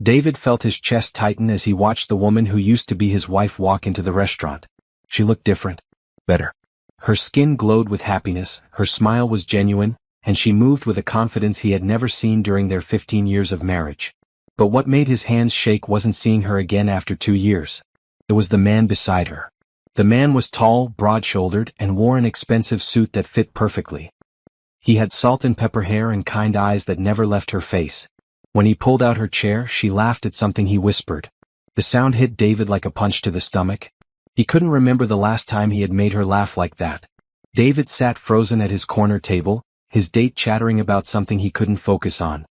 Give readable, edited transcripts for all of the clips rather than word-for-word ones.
David felt his chest tighten as he watched the woman who used to be his wife walk into the restaurant. She looked different. Better. Her skin glowed with happiness, her smile was genuine, and she moved with a confidence he had never seen during their 15 years of marriage. But what made his hands shake wasn't seeing her again after 2 years. It was the man beside her. The man was tall, broad-shouldered, and wore an expensive suit that fit perfectly. He had salt and pepper hair and kind eyes that never left her face. When he pulled out her chair, she laughed at something he whispered. The sound hit David like a punch to the stomach. He couldn't remember the last time he had made her laugh like that. David sat frozen at his corner table, his date chattering about something he couldn't focus on.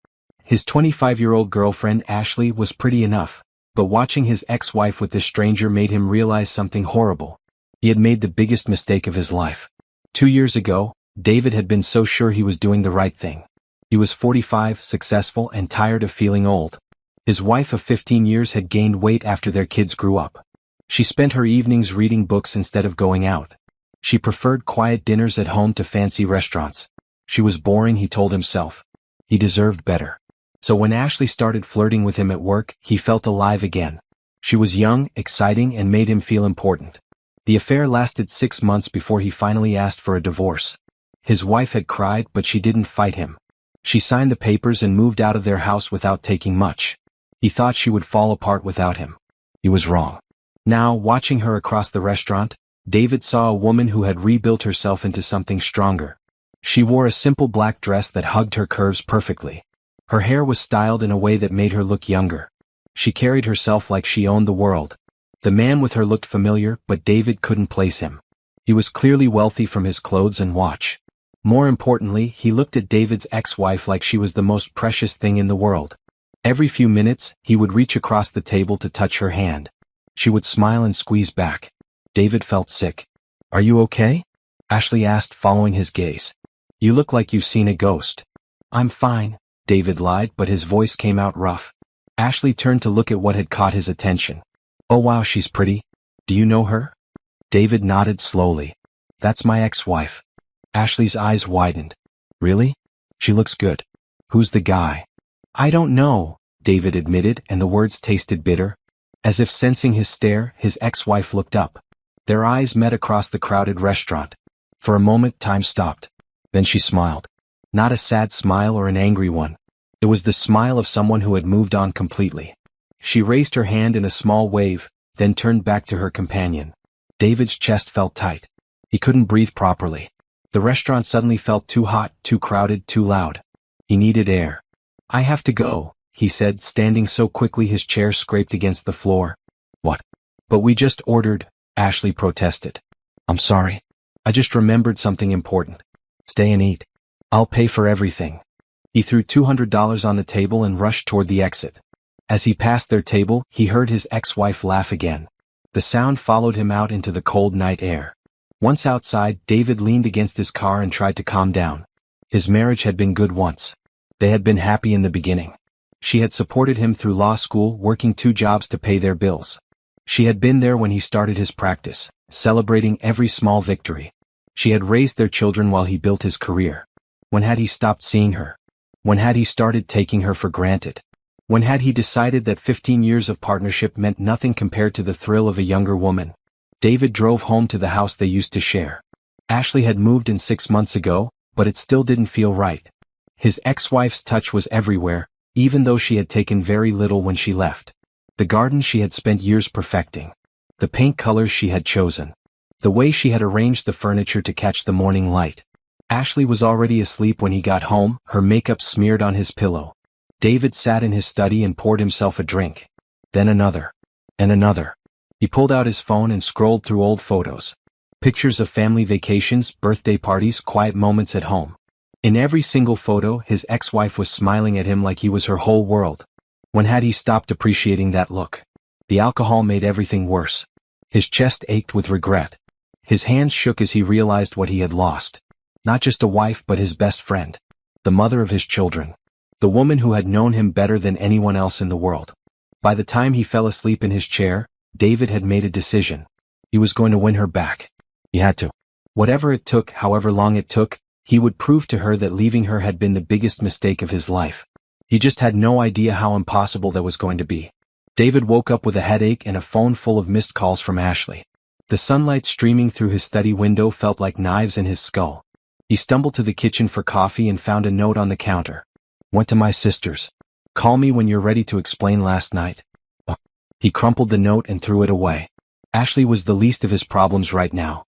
His 25-year-old girlfriend Ashley was pretty enough, but watching his ex-wife with this stranger made him realize something horrible. He had made the biggest mistake of his life. 2 years ago, David had been so sure he was doing the right thing. He was 45, successful, and tired of feeling old. His wife of 15 years had gained weight after their kids grew up. She spent her evenings reading books instead of going out. She preferred quiet dinners at home to fancy restaurants. She was boring, he told himself. He deserved better. So when Ashley started flirting with him at work, he felt alive again. She was young, exciting, and made him feel important. The affair lasted 6 months before he finally asked for a divorce. His wife had cried, but she didn't fight him. She signed the papers and moved out of their house without taking much. He thought she would fall apart without him. He was wrong. Now, watching her across the restaurant, David saw a woman who had rebuilt herself into something stronger. She wore a simple black dress that hugged her curves perfectly. Her hair was styled in a way that made her look younger. She carried herself like she owned the world. The man with her looked familiar, but David couldn't place him. He was clearly wealthy from his clothes and watch. More importantly, he looked at David's ex-wife like she was the most precious thing in the world. Every few minutes, he would reach across the table to touch her hand. She would smile and squeeze back. David felt sick. "Are you okay?" Ashley asked, following his gaze. "You look like you've seen a ghost." "I'm fine," David lied, but his voice came out rough. Ashley turned to look at what had caught his attention. "Oh wow, she's pretty. Do you know her?" David nodded slowly. "That's my ex-wife." Ashley's eyes widened. "Really? She looks good. Who's the guy?" "I don't know," David admitted, and the words tasted bitter. As if sensing his stare, his ex-wife looked up. Their eyes met across the crowded restaurant. For a moment, time stopped. Then she smiled. Not a sad smile or an angry one. It was the smile of someone who had moved on completely. She raised her hand in a small wave, then turned back to her companion. David's chest felt tight. He couldn't breathe properly. The restaurant suddenly felt too hot, too crowded, too loud. He needed air. "I have to go," he said, standing so quickly his chair scraped against the floor. "What?" "But we just ordered," Ashley protested. "I'm sorry. I just remembered something important. Stay and eat. I'll pay for everything." He threw $200 on the table and rushed toward the exit. As he passed their table, he heard his ex-wife laugh again. The sound followed him out into the cold night air. Once outside, David leaned against his car and tried to calm down. His marriage had been good once. They had been happy in the beginning. She had supported him through law school, working 2 jobs to pay their bills. She had been there when he started his practice, celebrating every small victory. She had raised their children while he built his career. When had he stopped seeing her? When had he started taking her for granted? When had he decided that 15 years of partnership meant nothing compared to the thrill of a younger woman? David drove home to the house they used to share. Ashley had moved in 6 months ago, but it still didn't feel right. His ex-wife's touch was everywhere, even though she had taken very little when she left. The garden she had spent years perfecting. The paint colors she had chosen. The way she had arranged the furniture to catch the morning light. Ashley was already asleep when he got home, her makeup smeared on his pillow. David sat in his study and poured himself a drink. Then another. And another. He pulled out his phone and scrolled through old photos. Pictures of family vacations, birthday parties, quiet moments at home. In every single photo, his ex-wife was smiling at him like he was her whole world. When had he stopped appreciating that look? The alcohol made everything worse. His chest ached with regret. His hands shook as he realized what he had lost. Not just a wife but his best friend. The mother of his children. The woman who had known him better than anyone else in the world. By the time he fell asleep in his chair, David had made a decision. He was going to win her back. He had to. Whatever it took, however long it took, he would prove to her that leaving her had been the biggest mistake of his life. He just had no idea how impossible that was going to be. David woke up with a headache and a phone full of missed calls from Ashley. The sunlight streaming through his study window felt like knives in his skull. He stumbled to the kitchen for coffee and found a note on the counter. Went to my sister's. Call me when you're ready to explain last night. He crumpled the note and threw it away. Ashley was the least of his problems right now.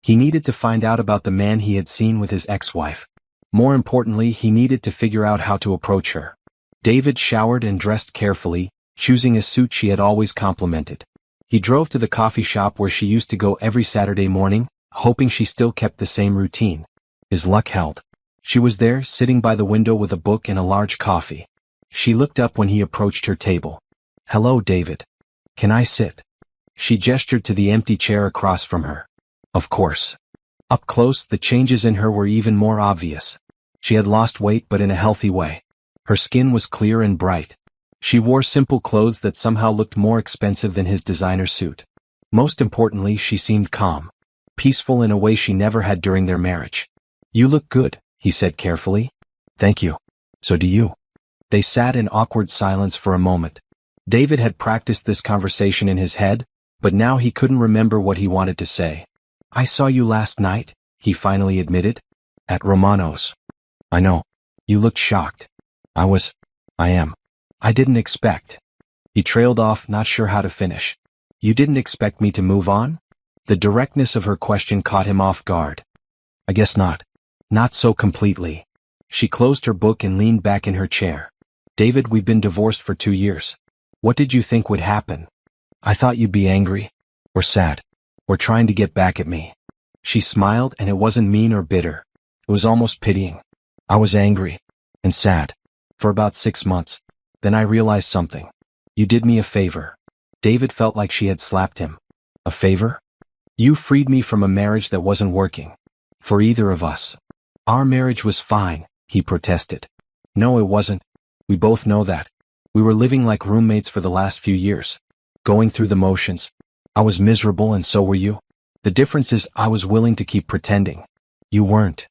He needed to find out about the man he had seen with his ex-wife. More importantly, he needed to figure out how to approach her. David showered and dressed carefully, choosing a suit she had always complimented. He drove to the coffee shop where she used to go every Saturday morning, hoping she still kept the same routine. His luck held. She was there, sitting by the window with a book and a large coffee. She looked up when he approached her table. "Hello, David. Can I sit?" She gestured to the empty chair across from her. Of course. Up close, the changes in her were even more obvious. She had lost weight, but in a healthy way. Her skin was clear and bright. She wore simple clothes that somehow looked more expensive than his designer suit. Most importantly, she seemed calm. Peaceful in a way she never had during their marriage. "You look good," he said carefully. "Thank you. So do you." They sat in awkward silence for a moment. David had practiced this conversation in his head, but now he couldn't remember what he wanted to say. "I saw you last night," he finally admitted. "At Romano's." "I know. You looked shocked." I am. I didn't expect." He trailed off, not sure how to finish. "You didn't expect me to move on?" The directness of her question caught him off guard. "I guess not. Not so completely." She closed her book and leaned back in her chair. "David, we've been divorced for 2 years. What did you think would happen? I thought you'd be angry. Or sad. Or trying to get back at me." She smiled, and it wasn't mean or bitter. It was almost pitying. "I was angry. And sad. For about 6 months. Then I realized something. You did me a favor." David felt like she had slapped him. "A favor?" "You freed me from a marriage that wasn't working. For either of us." "Our marriage was fine," he protested. "No, it wasn't. We both know that. We were living like roommates for the last few years. Going through the motions. I was miserable and so were you. The difference is I was willing to keep pretending. You weren't."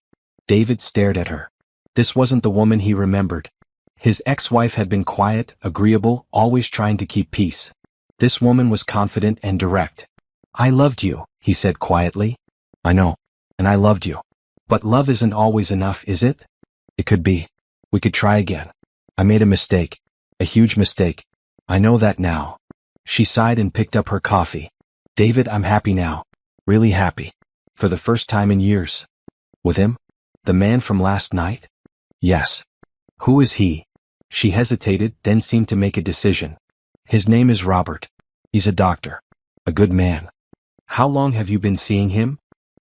David stared at her. This wasn't the woman he remembered. His ex-wife had been quiet, agreeable, always trying to keep peace. This woman was confident and direct. "I loved you," he said quietly. "I know. And I loved you. But love isn't always enough, is it?" "It could be. We could try again. I made a mistake. A huge mistake. I know that now." She sighed and picked up her coffee. "David, I'm happy now. Really happy. For the first time in years." "With him? The man from last night?" "Yes." "Who is he?" She hesitated, then seemed to make a decision. "His name is Robert. He's a doctor. A good man." "How long have you been seeing him?"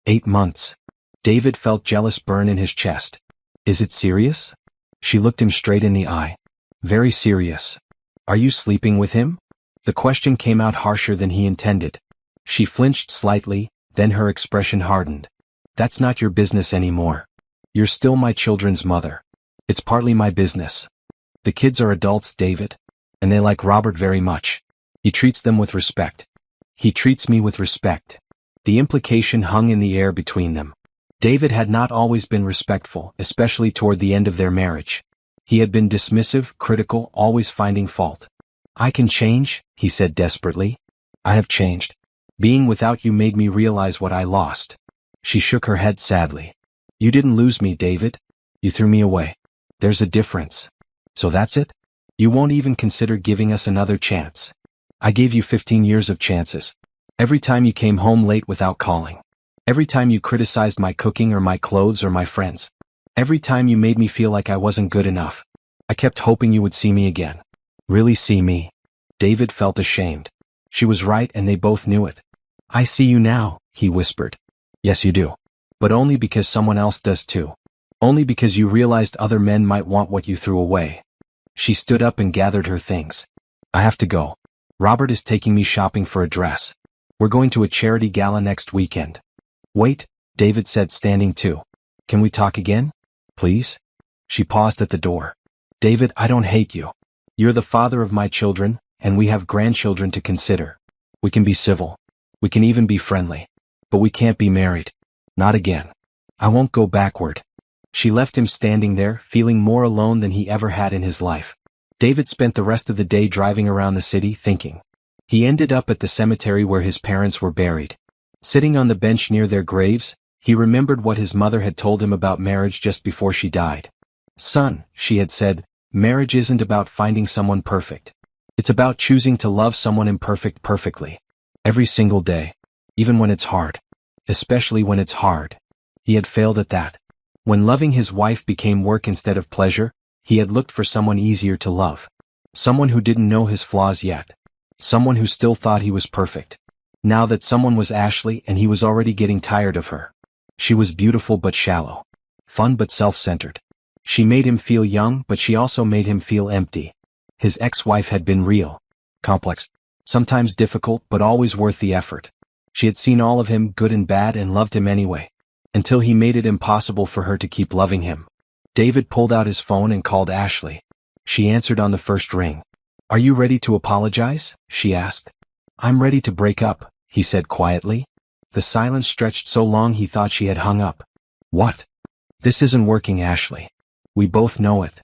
8 months. David felt jealous burn in his chest. "Is it serious?" She looked him straight in the eye. "Very serious." "Are you sleeping with him?" The question came out harsher than he intended. She flinched slightly, then her expression hardened. "That's not your business anymore. You're still my children's mother. It's partly my business. The kids are adults, David. And they like Robert very much. He treats them with respect. He treats me with respect." The implication hung in the air between them. David had not always been respectful, especially toward the end of their marriage. He had been dismissive, critical, always finding fault. "I can change," he said desperately. "I have changed. Being without you made me realize what I lost." She shook her head sadly. "You didn't lose me, David. You threw me away. There's a difference." "So that's it? You won't even consider giving us another chance?" "I gave you 15 years of chances. Every time you came home late without calling. Every time you criticized my cooking or my clothes or my friends. Every time you made me feel like I wasn't good enough. I kept hoping you would see me again." "Really see me?" David felt ashamed. She was right and they both knew it. "I see you now," he whispered. "Yes, you do. But only because someone else does too. Only because you realized other men might want what you threw away." She stood up and gathered her things. "I have to go. Robert is taking me shopping for a dress. We're going to a charity gala next weekend." "Wait," David said, standing too. "Can we talk again? Please?" She paused at the door. "David, I don't hate you. You're the father of my children, and we have grandchildren to consider. We can be civil. We can even be friendly. But we can't be married. Not again. I won't go backward." She left him standing there, feeling more alone than he ever had in his life. David spent the rest of the day driving around the city thinking. He ended up at the cemetery where his parents were buried. Sitting on the bench near their graves, he remembered what his mother had told him about marriage just before she died. "Son," she had said, "marriage isn't about finding someone perfect. It's about choosing to love someone imperfect perfectly. Every single day. Even when it's hard. Especially when it's hard." He had failed at that. When loving his wife became work instead of pleasure, he had looked for someone easier to love. Someone who didn't know his flaws yet. Someone who still thought he was perfect. Now that someone was Ashley and he was already getting tired of her. She was beautiful but shallow. Fun but self-centered. She made him feel young, but she also made him feel empty. His ex-wife had been real. Complex. Sometimes difficult, but always worth the effort. She had seen all of him, good and bad, and loved him anyway. Until he made it impossible for her to keep loving him. David pulled out his phone and called Ashley. She answered on the first ring. "Are you ready to apologize?" she asked. "I'm ready to break up," he said quietly. The silence stretched so long he thought she had hung up. "What?" "This isn't working, Ashley. We both know it."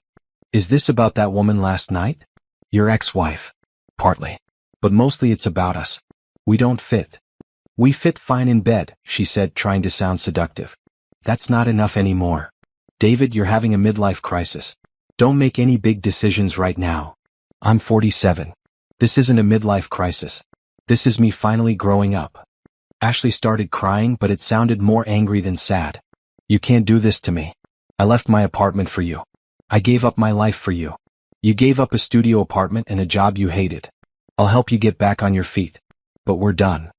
"Is this about that woman last night?" "Your ex-wife." "Partly. But mostly it's about us. We don't fit." "We fit fine in bed," she said, trying to sound seductive. "That's not enough anymore. David, you're having a midlife crisis. Don't make any big decisions right now. I'm 47. This isn't a midlife crisis. This is me finally growing up." Ashley started crying, but it sounded more angry than sad. "You can't do this to me. I left my apartment for you. I gave up my life for you. You gave up a studio apartment and a job you hated. I'll help you get back on your feet. But we're done."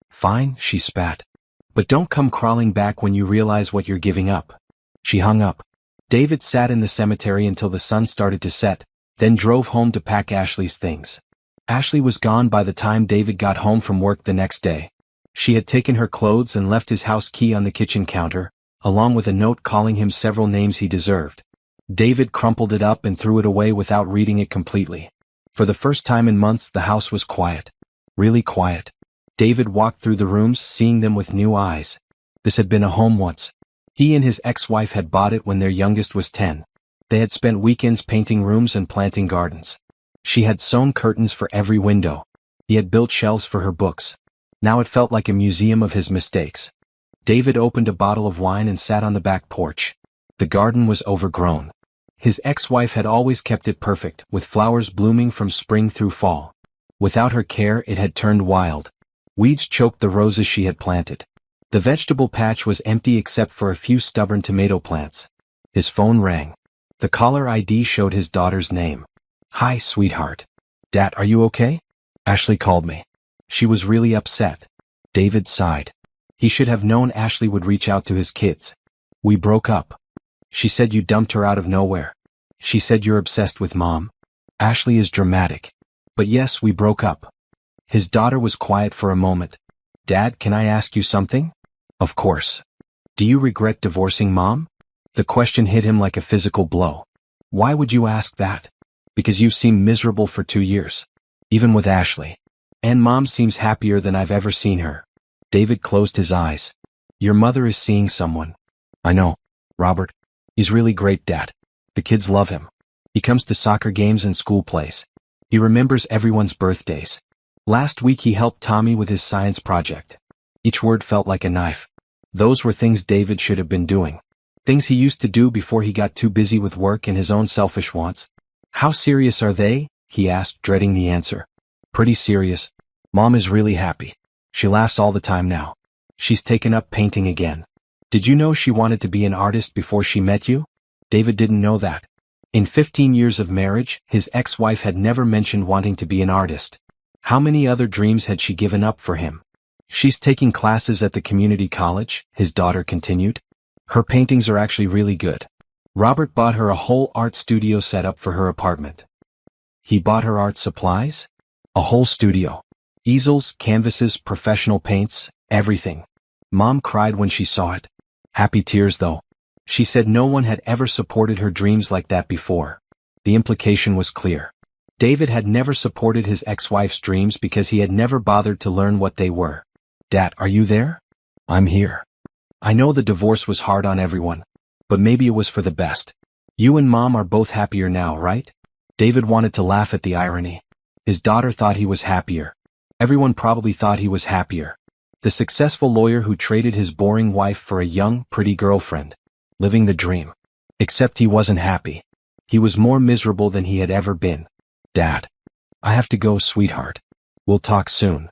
"Fine," she spat. "But don't come crawling back when you realize what you're giving up." She hung up. David sat in the cemetery until the sun started to set, then drove home to pack Ashley's things. Ashley was gone by the time David got home from work the next day. She had taken her clothes and left his house key on the kitchen counter, along with a note calling him several names he deserved. David crumpled it up and threw it away without reading it completely. For the first time in months, the house was quiet. Really quiet. David walked through the rooms, seeing them with new eyes. This had been a home once. He and his ex-wife had bought it when their youngest was 10. They had spent weekends painting rooms and planting gardens. She had sewn curtains for every window. He had built shelves for her books. Now it felt like a museum of his mistakes. David opened a bottle of wine and sat on the back porch. The garden was overgrown. His ex-wife had always kept it perfect, with flowers blooming from spring through fall. Without her care, it had turned wild. Weeds choked the roses she had planted. The vegetable patch was empty except for a few stubborn tomato plants. His phone rang. The caller ID showed his daughter's name. "Hi, sweetheart. Dad, are you okay?" Ashley called me. She was really upset. David sighed. He should have known Ashley would reach out to his kids. "We broke up. She said you dumped her out of nowhere. She said you're obsessed with Mom." Ashley is dramatic. "But yes, we broke up." His daughter was quiet for a moment. "Dad, can I ask you something?" "Of course." "Do you regret divorcing Mom?" The question hit him like a physical blow. "Why would you ask that?" "Because you've seemed miserable for 2 years. Even with Ashley. And Mom seems happier than I've ever seen her." David closed his eyes. "Your mother is seeing someone." "I know. Robert. He's really great, Dad. The kids love him. He comes to soccer games and school plays. He remembers everyone's birthdays. Last week he helped Tommy with his science project." Each word felt like a knife. Those were things David should have been doing. Things he used to do before he got too busy with work and his own selfish wants. "How serious are they?" he asked, dreading the answer. "Pretty serious. Mom is really happy. She laughs all the time now. She's taken up painting again." "Did you know she wanted to be an artist before she met you?" David didn't know that. In 15 years of marriage, his ex-wife had never mentioned wanting to be an artist. How many other dreams had she given up for him? "She's taking classes at the community college," his daughter continued. "Her paintings are actually really good. Robert bought her a whole art studio set up for her apartment." He bought her art supplies? A whole studio. Easels, canvases, professional paints, everything. Mom cried when she saw it. Happy tears though. She said no one had ever supported her dreams like that before. The implication was clear. David had never supported his ex-wife's dreams because he had never bothered to learn what they were. "Dad, are you there?" "I'm here. I know the divorce was hard on everyone. But maybe it was for the best. You and Mom are both happier now, right? David wanted to laugh at the irony. His daughter thought he was happier. Everyone probably thought he was happier. The successful lawyer who traded his boring wife for a young, pretty girlfriend. Living the dream. Except he wasn't happy. He was more miserable than he had ever been. Dad. I have to go, sweetheart. We'll talk soon.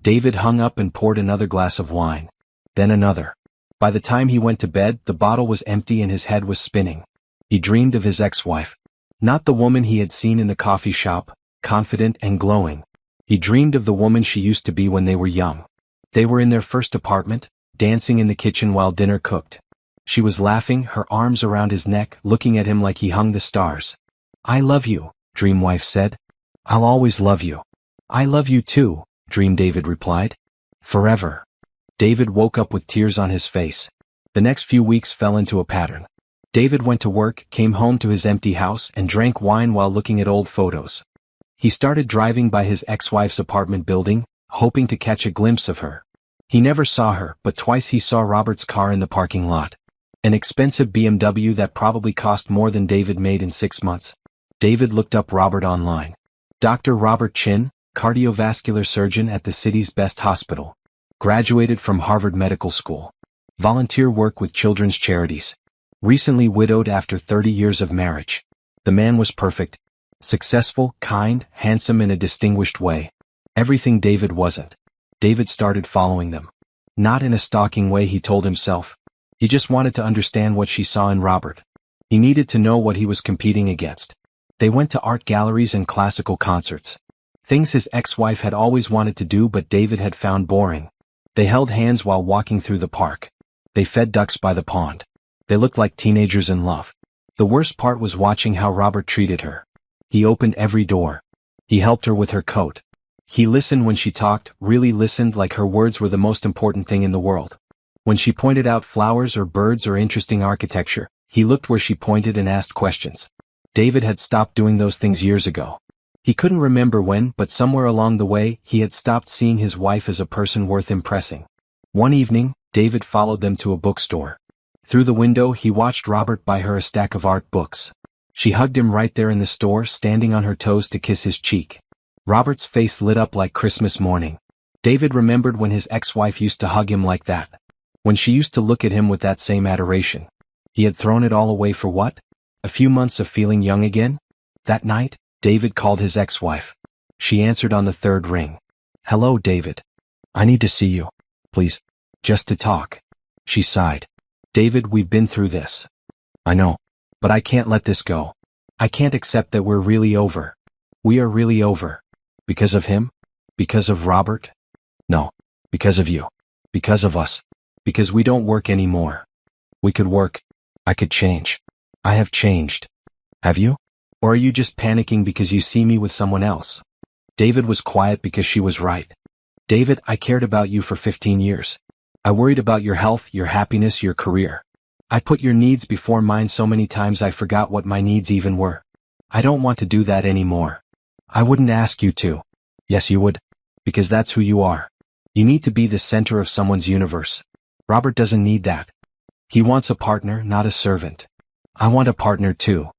David hung up and poured another glass of wine. Then another. By the time he went to bed, the bottle was empty and his head was spinning. He dreamed of his ex-wife. Not the woman he had seen in the coffee shop, confident and glowing. He dreamed of the woman she used to be when they were young. They were in their first apartment, dancing in the kitchen while dinner cooked. She was laughing, her arms around his neck, looking at him like he hung the stars. I love you, Dream Wife said. I'll always love you. I love you too, Dream David replied. Forever. David woke up with tears on his face. The next few weeks fell into a pattern. David went to work, came home to his empty house, and drank wine while looking at old photos. He started driving by his ex-wife's apartment building, hoping to catch a glimpse of her. He never saw her, but twice he saw Robert's car in the parking lot. An expensive BMW that probably cost more than David made in 6 months. David looked up Robert online. Dr. Robert Chin, cardiovascular surgeon at the city's best hospital. Graduated from Harvard Medical School. Volunteer work with children's charities. Recently widowed after 30 years of marriage. The man was perfect. Successful, kind, handsome in a distinguished way. Everything David wasn't. David started following them. Not in a stalking way, he told himself. He just wanted to understand what she saw in Robert. He needed to know what he was competing against. They went to art galleries and classical concerts. Things his ex-wife had always wanted to do but David had found boring. They held hands while walking through the park. They fed ducks by the pond. They looked like teenagers in love. The worst part was watching how Robert treated her. He opened every door. He helped her with her coat. He listened when she talked, really listened like her words were the most important thing in the world. When she pointed out flowers or birds or interesting architecture, he looked where she pointed and asked questions. David had stopped doing those things years ago. He couldn't remember when, but somewhere along the way, he had stopped seeing his wife as a person worth impressing. One evening, David followed them to a bookstore. Through the window, he watched Robert buy her a stack of art books. She hugged him right there in the store, standing on her toes to kiss his cheek. Robert's face lit up like Christmas morning. David remembered when his ex-wife used to hug him like that. When she used to look at him with that same adoration. He had thrown it all away for what? A few months of feeling young again? That night, David called his ex-wife. She answered on the third ring. Hello, David. I need to see you. Please. Just to talk. She sighed. David, we've been through this. I know. But I can't let this go. I can't accept that we're really over. We are really over. Because of him? Because of Robert? No. Because of you. Because of us. Because we don't work anymore. We could work. I could change. I have changed. Have you? Or are you just panicking because you see me with someone else? David was quiet because she was right. David, I cared about you for 15 years. I worried about your health, your happiness, your career. I put your needs before mine so many times I forgot what my needs even were. I don't want to do that anymore. I wouldn't ask you to. Yes, you would. Because that's who you are. You need to be the center of someone's universe. Robert doesn't need that. He wants a partner, not a servant. I want a partner too.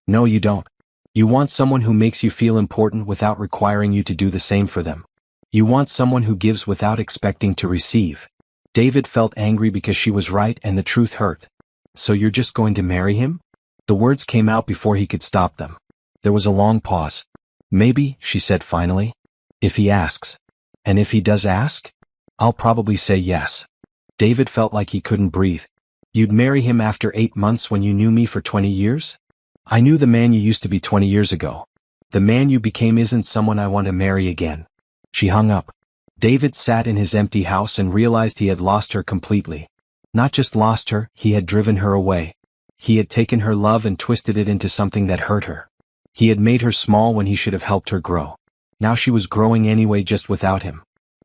No, you don't. You want someone who makes you feel important without requiring you to do the same for them. You want someone who gives without expecting to receive. David felt angry because she was right and the truth hurt. So you're just going to marry him? The words came out before he could stop them. There was a long pause. Maybe, she said finally. If he asks. And if he does ask? I'll probably say yes. David felt like he couldn't breathe. You'd marry him after 8 months when you knew me for 20 years? I knew the man you used to be 20 years ago. The man you became isn't someone I want to marry again. She hung up. David sat in his empty house and realized he had lost her completely. Not just lost her, he had driven her away. He had taken her love and twisted it into something that hurt her. He had made her small when he should have helped her grow. Now she was growing anyway just without him.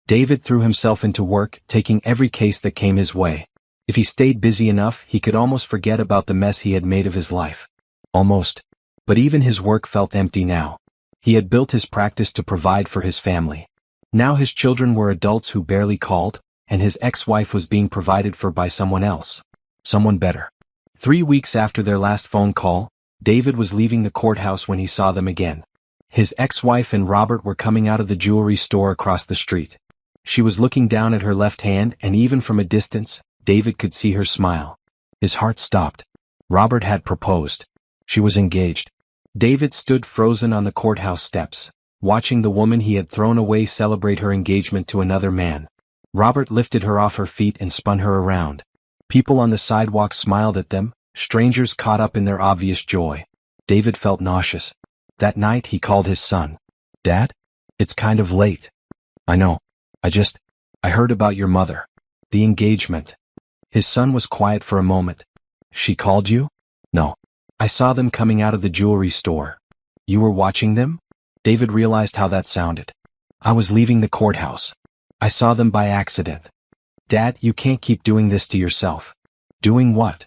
David threw himself into work, taking every case that came his way. If he stayed busy enough, he could almost forget about the mess he had made of his life. Almost. But even his work felt empty now. He had built his practice to provide for his family. Now his children were adults who barely called, and his ex-wife was being provided for by someone else. Someone better. 3 weeks after their last phone call, David was leaving the courthouse when he saw them again. His ex-wife and Robert were coming out of the jewelry store across the street. She was looking down at her left hand, and even from a distance, David could see her smile. His heart stopped. Robert had proposed. She was engaged. David stood frozen on the courthouse steps, watching the woman he had thrown away celebrate her engagement to another man. Robert lifted her off her feet and spun her around. People on the sidewalk smiled at them, strangers caught up in their obvious joy. David felt nauseous. That night he called his son. "Dad? It's kind of late." "I know. I heard about your mother. The engagement." His son was quiet for a moment. "She called you?" "No. I saw them coming out of the jewelry store." "You were watching them?" David realized how that sounded. "I was leaving the courthouse. I saw them by accident." "Dad, you can't keep doing this to yourself." "Doing what?"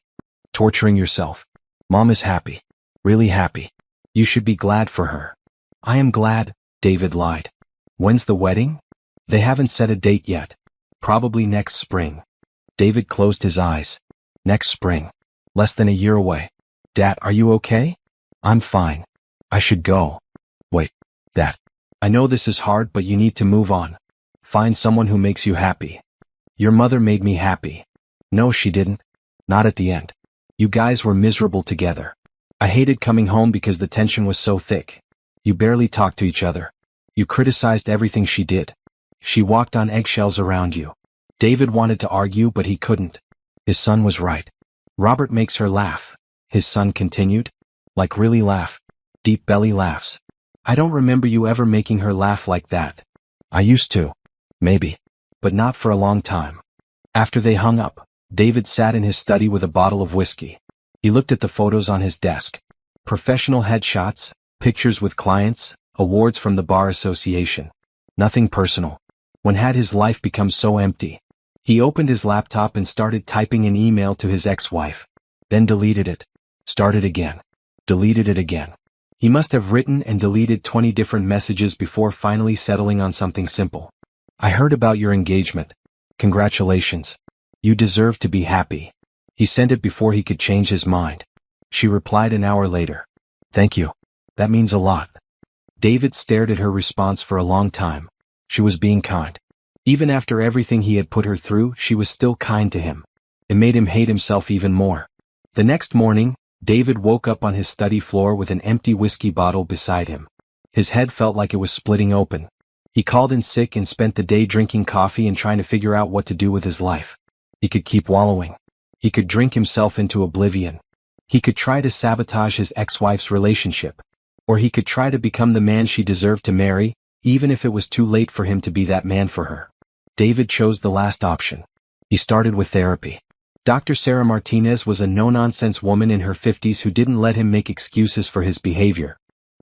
"Torturing yourself. Mom is happy. Really happy. You should be glad for her." "I am glad," David lied. "When's the wedding?" "They haven't set a date yet. Probably next spring." David closed his eyes. "Next spring. Less than a year away. Dad, are you okay?" "I'm fine. I should go." "Wait, Dad. I know this is hard, but you need to move on. Find someone who makes you happy." "Your mother made me happy." "No, she didn't. Not at the end. You guys were miserable together. I hated coming home because the tension was so thick. You barely talked to each other. You criticized everything she did. She walked on eggshells around you." David wanted to argue, but he couldn't. His son was right. "Robert makes her laugh," his son continued. "Like really laugh. Deep belly laughs. I don't remember you ever making her laugh like that." "I used to. Maybe. But not for a long time." After they hung up, David sat in his study with a bottle of whiskey. He looked at the photos on his desk. Professional headshots, pictures with clients, awards from the Bar Association. Nothing personal. When had his life become so empty? He opened his laptop and started typing an email to his ex-wife. Then deleted it. Started again. Deleted it again. He must have written and deleted 20 different messages before finally settling on something simple. "I heard about your engagement. Congratulations. You deserve to be happy." He sent it before he could change his mind. She replied an hour later. "Thank you. That means a lot." David stared at her response for a long time. She was being kind. Even after everything he had put her through, she was still kind to him. It made him hate himself even more. The next morning, David woke up on his study floor with an empty whiskey bottle beside him. His head felt like it was splitting open. He called in sick and spent the day drinking coffee and trying to figure out what to do with his life. He could keep wallowing. He could drink himself into oblivion. He could try to sabotage his ex-wife's relationship. Or he could try to become the man she deserved to marry, even if it was too late for him to be that man for her. David chose the last option. He started with therapy. Dr. Sarah Martinez was a no-nonsense woman in her 50s who didn't let him make excuses for his behavior.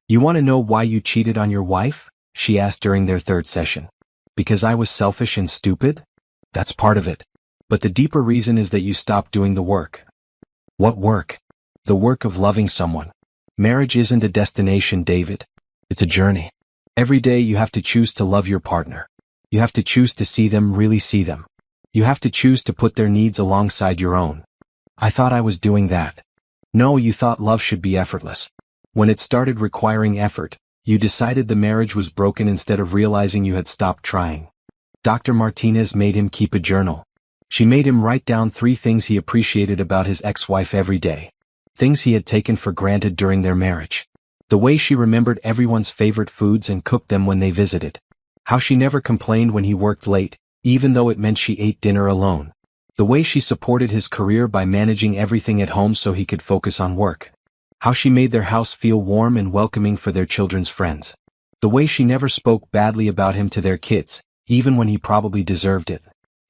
"You want to know why you cheated on your wife?" she asked during their third session. "Because I was selfish and stupid?" "That's part of it. But the deeper reason is that you stopped doing the work." "What work?" "The work of loving someone. Marriage isn't a destination, David. It's a journey. Every day you have to choose to love your partner. You have to choose to see them, really see them. You have to choose to put their needs alongside your own." "I thought I was doing that." "No, you thought love should be effortless. When it started requiring effort, you decided the marriage was broken instead of realizing you had stopped trying." Dr. Martinez made him keep a journal. She made him write down 3 things he appreciated about his ex-wife every day. Things he had taken for granted during their marriage. The way she remembered everyone's favorite foods and cooked them when they visited. How she never complained when he worked late, even though it meant she ate dinner alone. The way she supported his career by managing everything at home so he could focus on work. How she made their house feel warm and welcoming for their children's friends. The way she never spoke badly about him to their kids, even when he probably deserved it.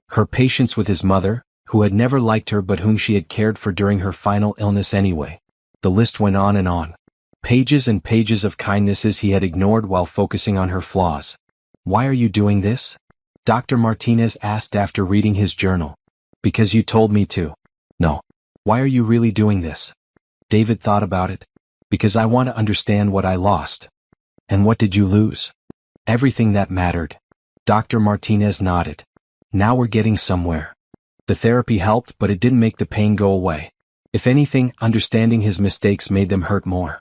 Her patience with his mother, who had never liked her but whom she had cared for during her final illness anyway. The list went on and on. Pages and pages of kindnesses he had ignored while focusing on her flaws. "Why are you doing this?" Dr. Martinez asked after reading his journal. "Because you told me to." "No. Why are you really doing this?" David thought about it. "Because I want to understand what I lost." "And what did you lose?" "Everything that mattered." Dr. Martinez nodded. "Now we're getting somewhere." The therapy helped, but it didn't make the pain go away. If anything, understanding his mistakes made them hurt more.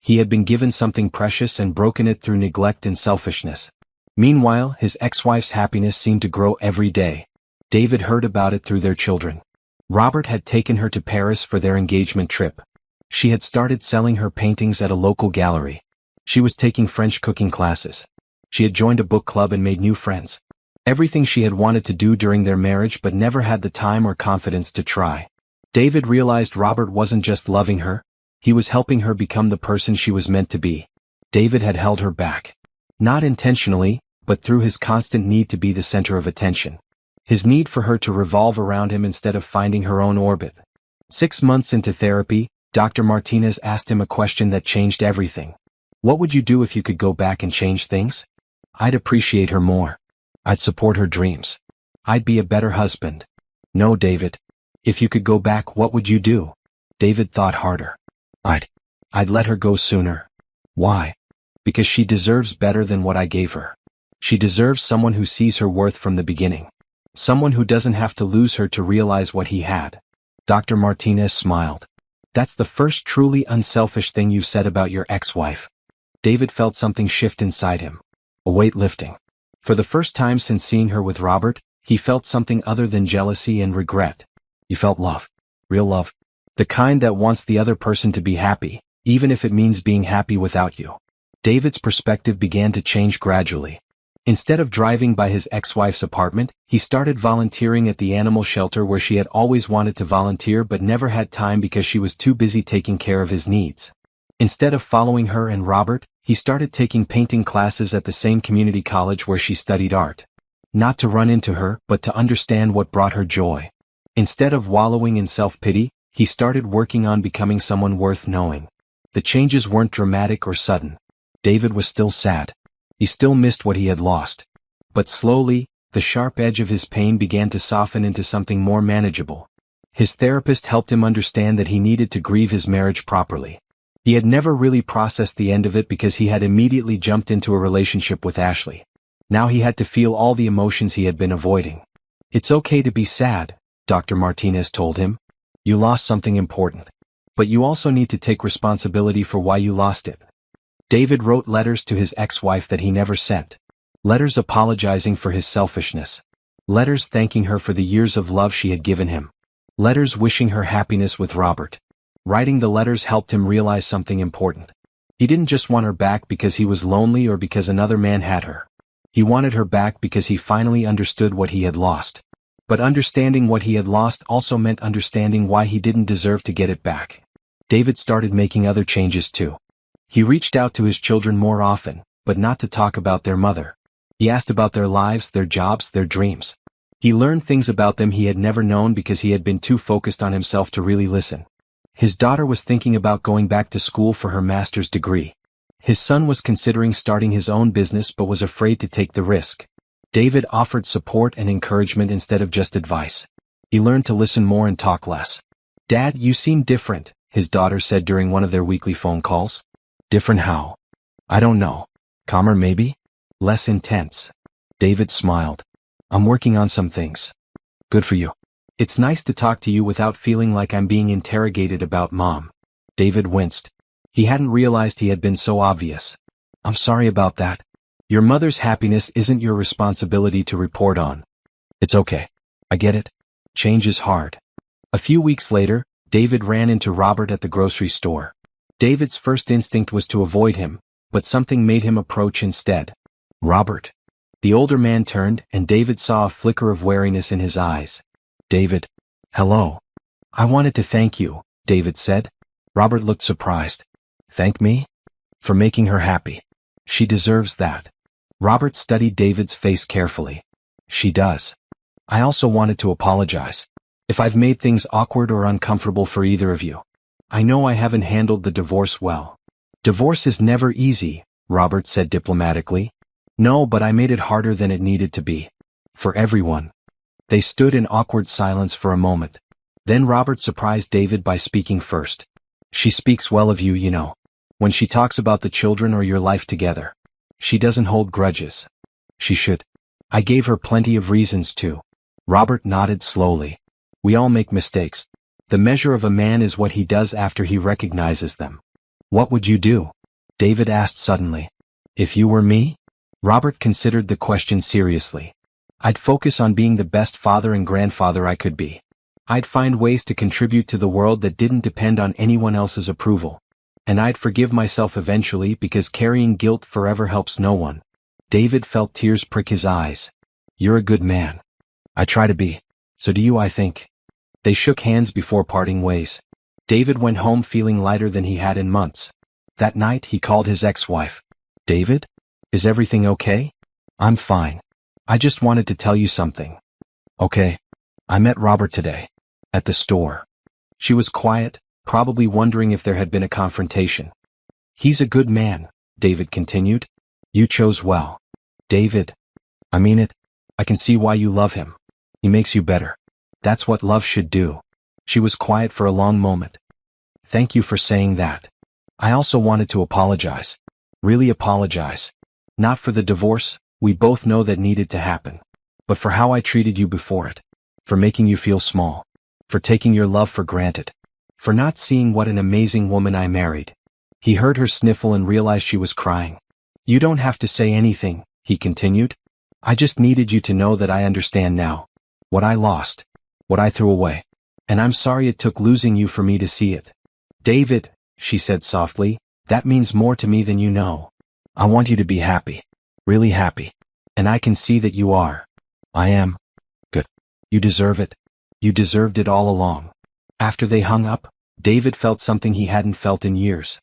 He had been given something precious and broken it through neglect and selfishness. Meanwhile, his ex-wife's happiness seemed to grow every day. David heard about it through their children. Robert had taken her to Paris for their engagement trip. She had started selling her paintings at a local gallery. She was taking French cooking classes. She had joined a book club and made new friends. Everything she had wanted to do during their marriage but never had the time or confidence to try. David realized Robert wasn't just loving her, he was helping her become the person she was meant to be. David had held her back. Not intentionally, but through his constant need to be the center of attention. His need for her to revolve around him instead of finding her own orbit. 6 months into therapy, Dr. Martinez asked him a question that changed everything. What would you do if you could go back and change things? I'd appreciate her more. I'd support her dreams. I'd be a better husband. No, David. If you could go back, what would you do? David thought harder. I'd let her go sooner. Why? Because she deserves better than what I gave her. She deserves someone who sees her worth from the beginning. Someone who doesn't have to lose her to realize what he had. Dr. Martinez smiled. That's the first truly unselfish thing you've said about your ex-wife. David felt something shift inside him. A weight lifting. For the first time since seeing her with Robert, he felt something other than jealousy and regret. He felt love. Real love. The kind that wants the other person to be happy, even if it means being happy without you. David's perspective began to change gradually. Instead of driving by his ex-wife's apartment, he started volunteering at the animal shelter where she had always wanted to volunteer but never had time because she was too busy taking care of his needs. Instead of following her and Robert, he started taking painting classes at the same community college where she studied art. Not to run into her, but to understand what brought her joy. Instead of wallowing in self-pity, he started working on becoming someone worth knowing. The changes weren't dramatic or sudden. David was still sad. He still missed what he had lost. But slowly, the sharp edge of his pain began to soften into something more manageable. His therapist helped him understand that he needed to grieve his marriage properly. He had never really processed the end of it because he had immediately jumped into a relationship with Ashley. Now he had to feel all the emotions he had been avoiding. It's okay to be sad, Dr. Martinez told him. You lost something important. But you also need to take responsibility for why you lost it. David wrote letters to his ex-wife that he never sent. Letters apologizing for his selfishness. Letters thanking her for the years of love she had given him. Letters wishing her happiness with Robert. Writing the letters helped him realize something important. He didn't just want her back because he was lonely or because another man had her. He wanted her back because he finally understood what he had lost. But understanding what he had lost also meant understanding why he didn't deserve to get it back. David started making other changes too. He reached out to his children more often, but not to talk about their mother. He asked about their lives, their jobs, their dreams. He learned things about them he had never known because he had been too focused on himself to really listen. His daughter was thinking about going back to school for her master's degree. His son was considering starting his own business but was afraid to take the risk. David offered support and encouragement instead of just advice. He learned to listen more and talk less. "Dad, you seem different," his daughter said during one of their weekly phone calls. "Different how?" "I don't know. Calmer maybe? Less intense." David smiled. "I'm working on some things." "Good for you. It's nice to talk to you without feeling like I'm being interrogated about Mom." David winced. He hadn't realized he had been so obvious. "I'm sorry about that. Your mother's happiness isn't your responsibility to report on." "It's okay. I get it. Change is hard." A few weeks later, David ran into Robert at the grocery store. David's first instinct was to avoid him, but something made him approach instead. "Robert." The older man turned, and David saw a flicker of wariness in his eyes. "David. Hello. I wanted to thank you," David said. Robert looked surprised. "Thank me? For making her happy. She deserves that." Robert studied David's face carefully. "She does. I also wanted to apologize. If I've made things awkward or uncomfortable for either of you. I know I haven't handled the divorce well." "Divorce is never easy," Robert said diplomatically. "No, but I made it harder than it needed to be. For everyone." They stood in awkward silence for a moment. Then Robert surprised David by speaking first. "She speaks well of you, you know. When she talks about the children or your life together. She doesn't hold grudges. She should. I gave her plenty of reasons to." Robert nodded slowly. "We all make mistakes. The measure of a man is what he does after he recognizes them. What would you do? David asked suddenly. If you were me? Robert considered the question seriously. I'd focus on being the best father and grandfather I could be. I'd find ways to contribute to the world that didn't depend on anyone else's approval. And I'd forgive myself eventually because carrying guilt forever helps no one. David felt tears prick his eyes. You're a good man. I try to be. So do you, I think. They shook hands before parting ways. David went home feeling lighter than he had in months. That night he called his ex-wife. David? Is everything okay? I'm fine. I just wanted to tell you something. Okay. I met Robert today. At the store. She was quiet, probably wondering if there had been a confrontation. He's a good man, David continued. You chose well. David. I mean it. I can see why you love him. He makes you better. That's what love should do. She was quiet for a long moment. Thank you for saying that. I also wanted to apologize. Really apologize. Not for the divorce, we both know that needed to happen. But for how I treated you before it. For making you feel small. For taking your love for granted. For not seeing what an amazing woman I married. He heard her sniffle and realized she was crying. You don't have to say anything, he continued. I just needed you to know that I understand now. What I lost. What I threw away. And I'm sorry it took losing you for me to see it. David, she said softly, that means more to me than you know. I want you to be happy. Really happy. And I can see that you are. I am. Good. You deserve it. You deserved it all along. After they hung up, David felt something he hadn't felt in years.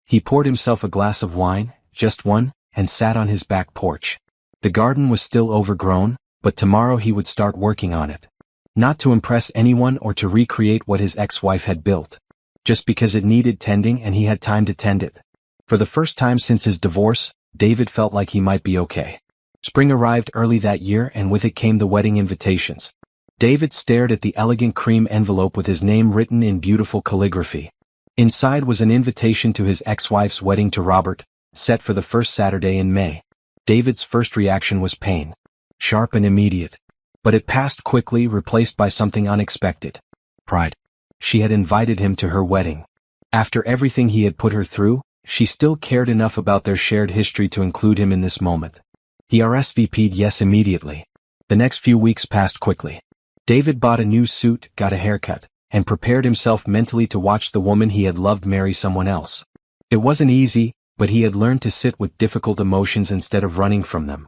He poured himself a glass of wine, just one, and sat on his back porch. The garden was still overgrown, but tomorrow he would start working on it. Not to impress anyone or to recreate what his ex-wife had built. Just because it needed tending and he had time to tend it. For the first time since his divorce, David felt like he might be okay. Spring arrived early that year and with it came the wedding invitations. David stared at the elegant cream envelope with his name written in beautiful calligraphy. Inside was an invitation to his ex-wife's wedding to Robert, set for the first Saturday in May. David's first reaction was pain. Sharp and immediate. But it passed quickly, replaced by something unexpected. Pride. She had invited him to her wedding. After everything he had put her through, she still cared enough about their shared history to include him in this moment. He RSVP'd yes immediately. The next few weeks passed quickly. David bought a new suit, got a haircut, and prepared himself mentally to watch the woman he had loved marry someone else. It wasn't easy, but he had learned to sit with difficult emotions instead of running from them.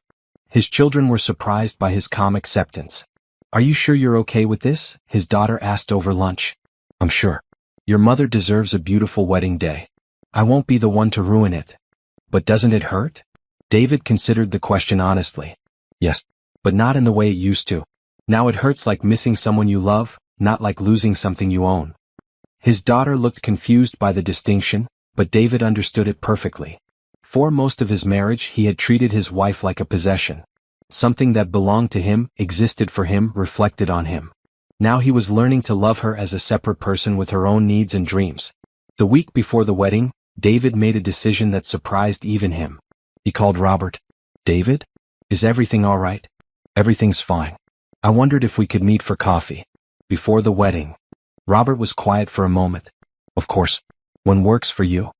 His children were surprised by his calm acceptance. Are you sure you're okay with this? His daughter asked over lunch. I'm sure. Your mother deserves a beautiful wedding day. I won't be the one to ruin it. But doesn't it hurt? David considered the question honestly. Yes, but not in the way it used to. Now it hurts like missing someone you love, not like losing something you own. His daughter looked confused by the distinction, but David understood it perfectly. For most of his marriage he had treated his wife like a possession. Something that belonged to him, existed for him, reflected on him. Now he was learning to love her as a separate person with her own needs and dreams. The week before the wedding, David made a decision that surprised even him. He called Robert. David? Is everything all right? Everything's fine. I wondered if we could meet for coffee. Before the wedding. Robert was quiet for a moment. Of course. When works for you.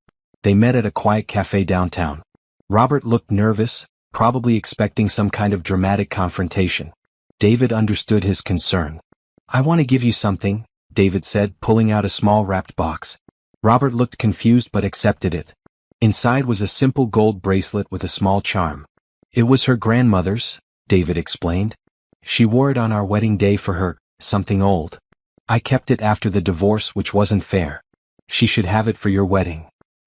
They met at a quiet cafe downtown. Robert looked nervous, probably expecting some kind of dramatic confrontation. David understood his concern. I want to give you something, David said, pulling out a small wrapped box. Robert looked confused but accepted it. Inside was a simple gold bracelet with a small charm. It was her grandmother's, David explained. She wore it on our wedding day for her, something old. I kept it after the divorce, which wasn't fair. She should have it for your wedding.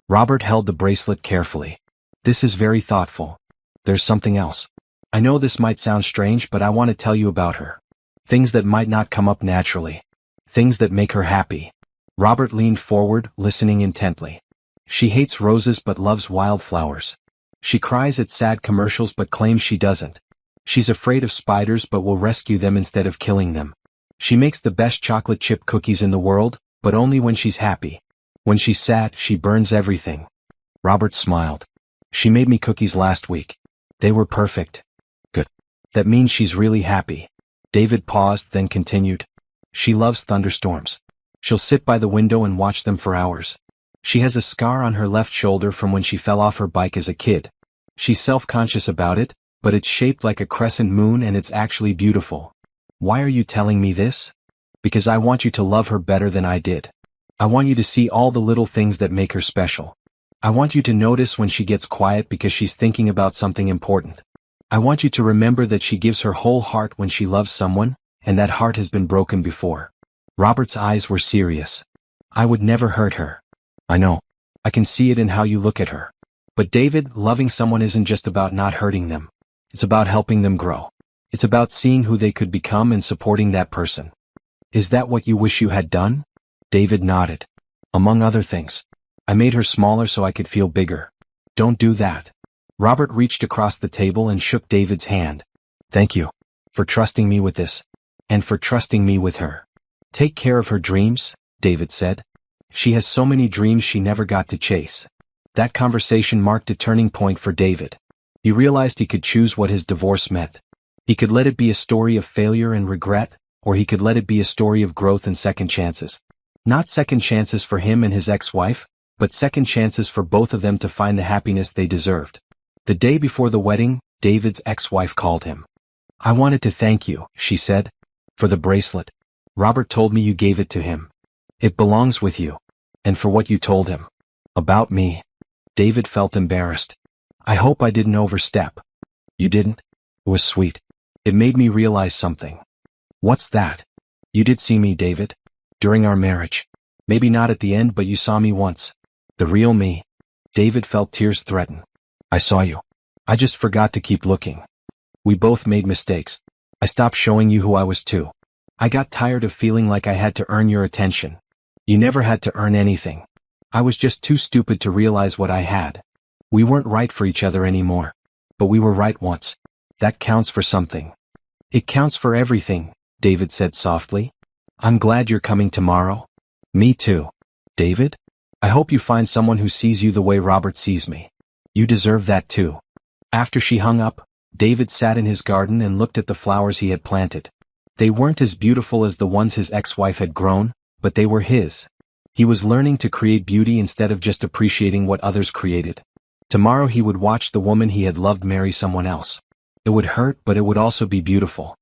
Robert held the bracelet carefully. This is very thoughtful. There's something else. I know this might sound strange, but I want to tell you about her. Things that might not come up naturally. Things that make her happy. Robert leaned forward, listening intently. She hates roses but loves wildflowers. She cries at sad commercials but claims she doesn't. She's afraid of spiders but will rescue them instead of killing them. She makes the best chocolate chip cookies in the world, but only when she's happy. When she's sad, she burns everything. Robert smiled. She made me cookies last week. They were perfect. Good. That means she's really happy. David paused, then continued. She loves thunderstorms. She'll sit by the window and watch them for hours. She has a scar on her left shoulder from when she fell off her bike as a kid. She's self-conscious about it, but it's shaped like a crescent moon and it's actually beautiful. Why are you telling me this? Because I want you to love her better than I did. I want you to see all the little things that make her special. I want you to notice when she gets quiet because she's thinking about something important. I want you to remember that she gives her whole heart when she loves someone, and that heart has been broken before. Robert's eyes were serious. I would never hurt her. I know. I can see it in how you look at her. But David, loving someone isn't just about not hurting them. It's about helping them grow. It's about seeing who they could become and supporting that person. Is that what you wish you had done? David nodded. Among other things. I made her smaller so I could feel bigger. Don't do that. Robert reached across the table and shook David's hand. Thank you. For trusting me with this. And for trusting me with her. Take care of her dreams, David said. She has so many dreams she never got to chase. That conversation marked a turning point for David. He realized he could choose what his divorce meant. He could let it be a story of failure and regret, or he could let it be a story of growth and second chances. Not second chances for him and his ex-wife, but second chances for both of them to find the happiness they deserved. The day before the wedding, David's ex-wife called him. I wanted to thank you, she said, for the bracelet. Robert told me you gave it to him. It belongs with you. And for what you told him. About me. David felt embarrassed. I hope I didn't overstep. You didn't? It was sweet. It made me realize something. What's that? You did see me, David. During our marriage. Maybe not at the end, but you saw me once. The real me. David felt tears threaten. I saw you. I just forgot to keep looking. We both made mistakes. I stopped showing you who I was too. I got tired of feeling like I had to earn your attention. You never had to earn anything. I was just too stupid to realize what I had. We weren't right for each other anymore. But we were right once. That counts for something. It counts for everything, David said softly. I'm glad you're coming tomorrow. Me too. David? I hope you find someone who sees you the way Robert sees me. You deserve that too. After she hung up, David sat in his garden and looked at the flowers he had planted. They weren't as beautiful as the ones his ex-wife had grown, but they were his. He was learning to create beauty instead of just appreciating what others created. Tomorrow he would watch the woman he had loved marry someone else. It would hurt, but it would also be beautiful.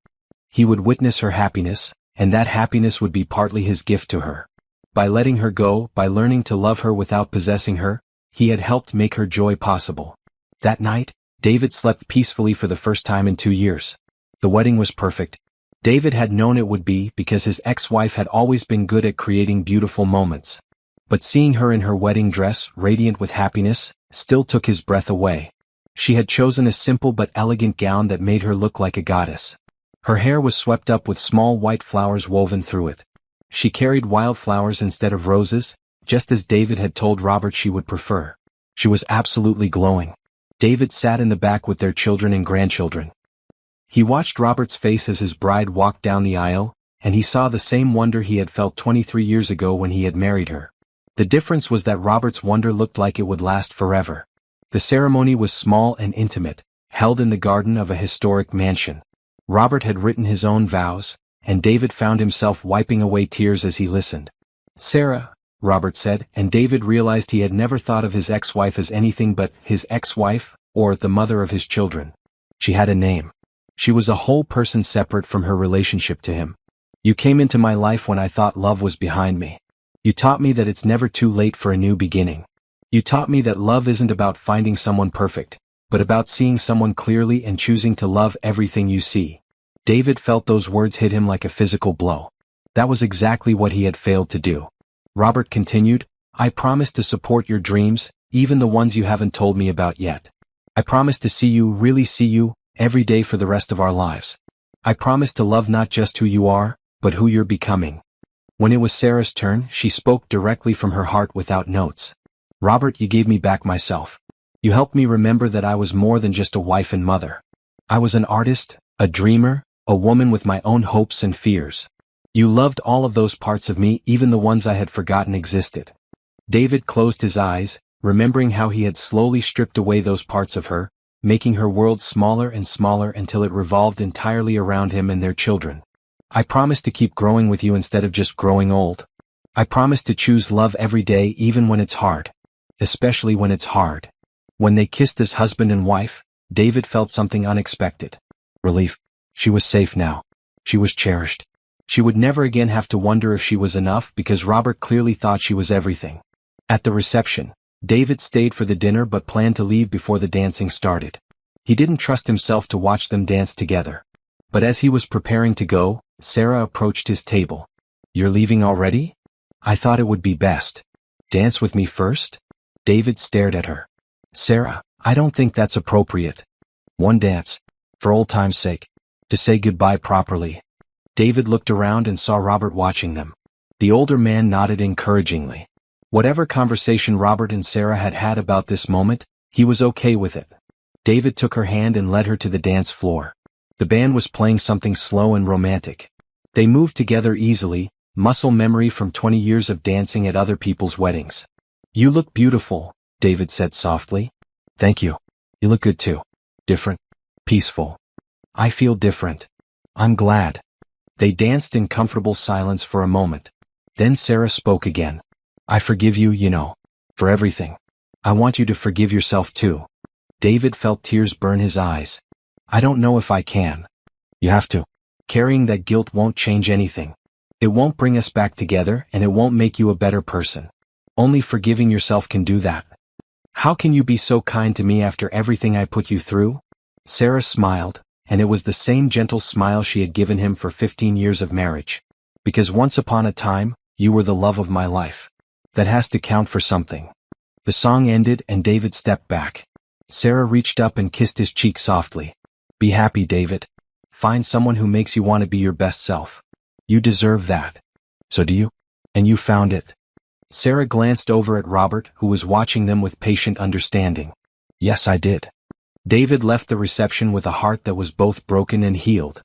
He would witness her happiness, and that happiness would be partly his gift to her. By letting her go, by learning to love her without possessing her, he had helped make her joy possible. That night, David slept peacefully for the first time in 2 years. The wedding was perfect. David had known it would be because his ex-wife had always been good at creating beautiful moments. But seeing her in her wedding dress, radiant with happiness, still took his breath away. She had chosen a simple but elegant gown that made her look like a goddess. Her hair was swept up with small white flowers woven through it. She carried wildflowers instead of roses, just as David had told Robert she would prefer. She was absolutely glowing. David sat in the back with their children and grandchildren. He watched Robert's face as his bride walked down the aisle, and he saw the same wonder he had felt 23 years ago when he had married her. The difference was that Robert's wonder looked like it would last forever. The ceremony was small and intimate, held in the garden of a historic mansion. Robert had written his own vows, and David found himself wiping away tears as he listened. Sarah, Robert said, and David realized he had never thought of his ex-wife as anything but his ex-wife, or the mother of his children. She had a name. She was a whole person separate from her relationship to him. You came into my life when I thought love was behind me. You taught me that it's never too late for a new beginning. You taught me that love isn't about finding someone perfect, but about seeing someone clearly and choosing to love everything you see. David felt those words hit him like a physical blow. That was exactly what he had failed to do. Robert continued, I promise to support your dreams, even the ones you haven't told me about yet. I promise to see you, really see you, every day for the rest of our lives. I promise to love not just who you are, but who you're becoming. When it was Sarah's turn, she spoke directly from her heart without notes. Robert, you gave me back myself. You helped me remember that I was more than just a wife and mother. I was an artist, a dreamer, a woman with my own hopes and fears. You loved all of those parts of me, even the ones I had forgotten existed. David closed his eyes, remembering how he had slowly stripped away those parts of her, making her world smaller and smaller until it revolved entirely around him and their children. I promise to keep growing with you instead of just growing old. I promise to choose love every day even when it's hard. Especially when it's hard. When they kissed as husband and wife, David felt something unexpected. Relief. She was safe now. She was cherished. She would never again have to wonder if she was enough because Robert clearly thought she was everything. At the reception, David stayed for the dinner but planned to leave before the dancing started. He didn't trust himself to watch them dance together. But as he was preparing to go, Sarah approached his table. You're leaving already? I thought it would be best. Dance with me first? David stared at her. Sarah, I don't think that's appropriate. One dance. For old time's sake. To say goodbye properly. David looked around and saw Robert watching them. The older man nodded encouragingly. Whatever conversation Robert and Sarah had had about this moment, he was okay with it. David took her hand and led her to the dance floor. The band was playing something slow and romantic. They moved together easily, muscle memory from 20 years of dancing at other people's weddings. You look beautiful, David said softly. Thank you. You look good too. Different. Peaceful. I feel different. I'm glad. They danced in comfortable silence for a moment. Then Sarah spoke again. I forgive you, for everything. I want you to forgive yourself too. David felt tears burn his eyes. I don't know if I can. You have to. Carrying that guilt won't change anything. It won't bring us back together and it won't make you a better person. Only forgiving yourself can do that. How can you be so kind to me after everything I put you through? Sarah smiled, and it was the same gentle smile she had given him for 15 years of marriage. Because once upon a time, you were the love of my life. That has to count for something. The song ended and David stepped back. Sarah reached up and kissed his cheek softly. Be happy, David. Find someone who makes you want to be your best self. You deserve that. So do you? And you found it. Sarah glanced over at Robert, who was watching them with patient understanding. Yes, I did. David left the reception with a heart that was both broken and healed.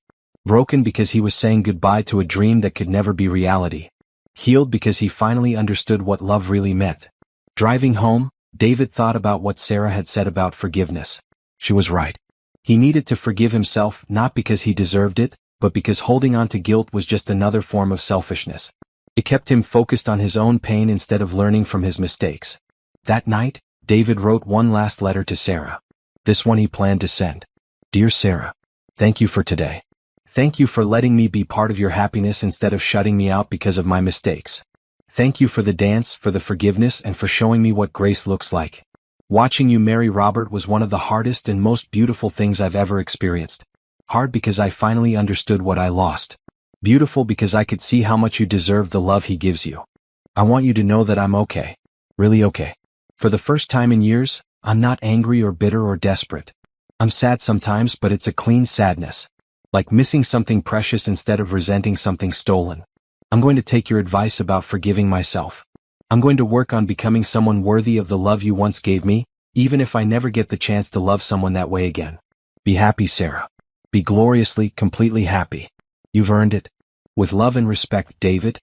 Broken because he was saying goodbye to a dream that could never be reality. Healed because he finally understood what love really meant. Driving home, David thought about what Sarah had said about forgiveness. She was right. He needed to forgive himself not because he deserved it, but because holding on to guilt was just another form of selfishness. It kept him focused on his own pain instead of learning from his mistakes. That night, David wrote one last letter to Sarah. This one he planned to send. Dear Sarah, thank you for today. Thank you for letting me be part of your happiness instead of shutting me out because of my mistakes. Thank you for the dance, for the forgiveness, and for showing me what grace looks like. Watching you marry Robert was one of the hardest and most beautiful things I've ever experienced. Hard because I finally understood what I lost. Beautiful because I could see how much you deserve the love he gives you. I want you to know that I'm okay. Really okay. For the first time in years, I'm not angry or bitter or desperate. I'm sad sometimes, but it's a clean sadness. Like missing something precious instead of resenting something stolen. I'm going to take your advice about forgiving myself. I'm going to work on becoming someone worthy of the love you once gave me, even if I never get the chance to love someone that way again. Be happy, Sarah. Be gloriously, completely happy. You've earned it. With love and respect, David.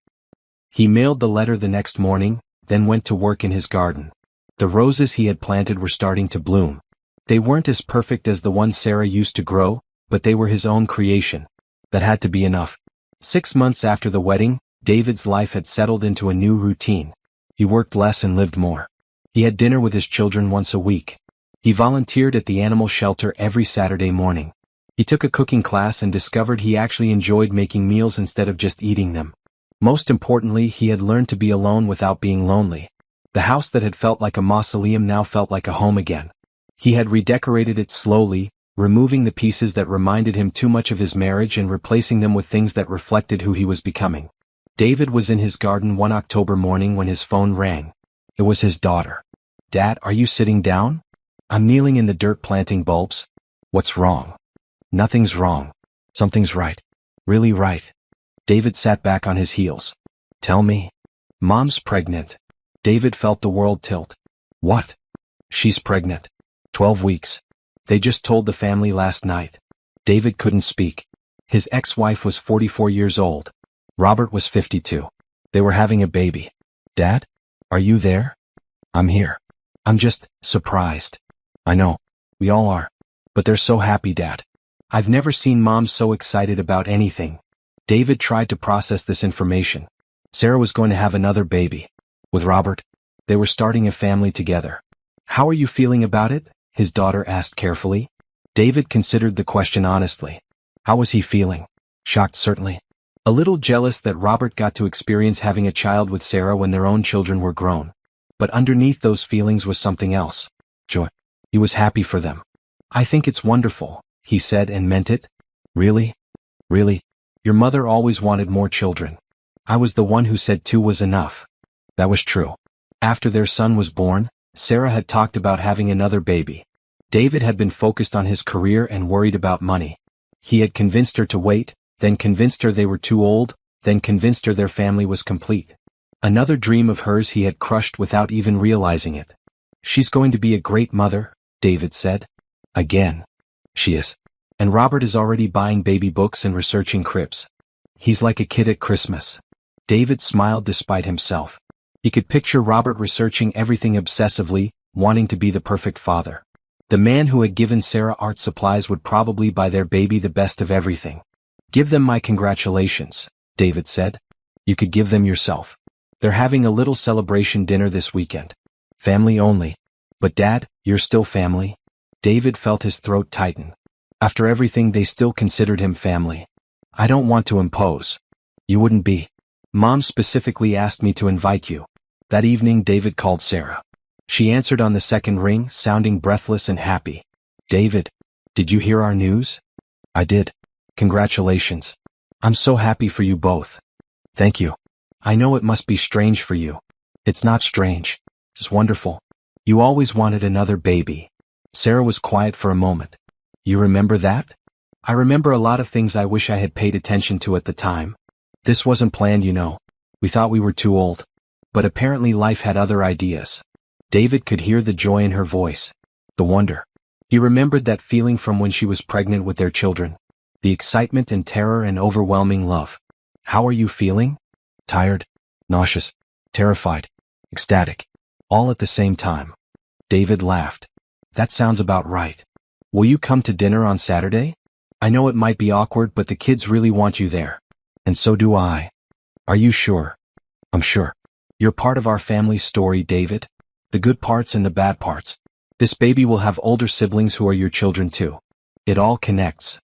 He mailed the letter the next morning, then went to work in his garden. The roses he had planted were starting to bloom. They weren't as perfect as the ones Sarah used to grow, but they were his own creation. That had to be enough. 6 months after the wedding, David's life had settled into a new routine. He worked less and lived more. He had dinner with his children once a week. He volunteered at the animal shelter every Saturday morning. He took a cooking class and discovered he actually enjoyed making meals instead of just eating them. Most importantly, he had learned to be alone without being lonely. The house that had felt like a mausoleum now felt like a home again. He had redecorated it slowly, removing the pieces that reminded him too much of his marriage and replacing them with things that reflected who he was becoming. David was in his garden one October morning when his phone rang. It was his daughter. Dad, are you sitting down? I'm kneeling in the dirt planting bulbs. What's wrong? Nothing's wrong. Something's right. Really right. David sat back on his heels. Tell me. Mom's pregnant. David felt the world tilt. What? She's pregnant. 12 weeks. They just told the family last night. David couldn't speak. His ex-wife was 44 years old. Robert was 52. They were having a baby. Dad? Are you there? I'm here. I'm just surprised. I know. We all are. But they're so happy, Dad. I've never seen Mom so excited about anything. David tried to process this information. Sarah was going to have another baby. With Robert. They were starting a family together. How are you feeling about it? His daughter asked carefully. David considered the question honestly. How was he feeling? Shocked, certainly. A little jealous that Robert got to experience having a child with Sarah when their own children were grown. But underneath those feelings was something else. Joy. He was happy for them. I think it's wonderful, he said, and meant it. Really? Really? Your mother always wanted more children. I was the one who said 2 was enough. That was true. After their son was born, Sarah had talked about having another baby. David had been focused on his career and worried about money. He had convinced her to wait, then convinced her they were too old, then convinced her their family was complete. Another dream of hers he had crushed without even realizing it. She's going to be a great mother, David said. Again. She is. And Robert is already buying baby books and researching cribs. He's like a kid at Christmas. David smiled despite himself. He could picture Robert researching everything obsessively, wanting to be the perfect father. The man who had given Sarah art supplies would probably buy their baby the best of everything. Give them my congratulations, David said. You could give them yourself. They're having a little celebration dinner this weekend. Family only. But Dad, you're still family? David felt his throat tighten. After everything, they still considered him family. I don't want to impose. You wouldn't be. Mom specifically asked me to invite you. That evening David called Sarah. She answered on the second ring, sounding breathless and happy. David, did you hear our news? I did. Congratulations. I'm so happy for you both. Thank you. I know it must be strange for you. It's not strange. It's wonderful. You always wanted another baby. Sarah was quiet for a moment. You remember that? I remember a lot of things I wish I had paid attention to at the time. This wasn't planned, you know. We thought we were too old. But apparently life had other ideas. David could hear the joy in her voice. The wonder. He remembered that feeling from when she was pregnant with their children. The excitement and terror and overwhelming love. How are you feeling? Tired, nauseous, terrified, ecstatic. All at the same time. David laughed. That sounds about right. Will you come to dinner on Saturday? I know it might be awkward, but the kids really want you there. And so do I. Are you sure? I'm sure. You're part of our family's story, David. The good parts and the bad parts. This baby will have older siblings who are your children too. It all connects.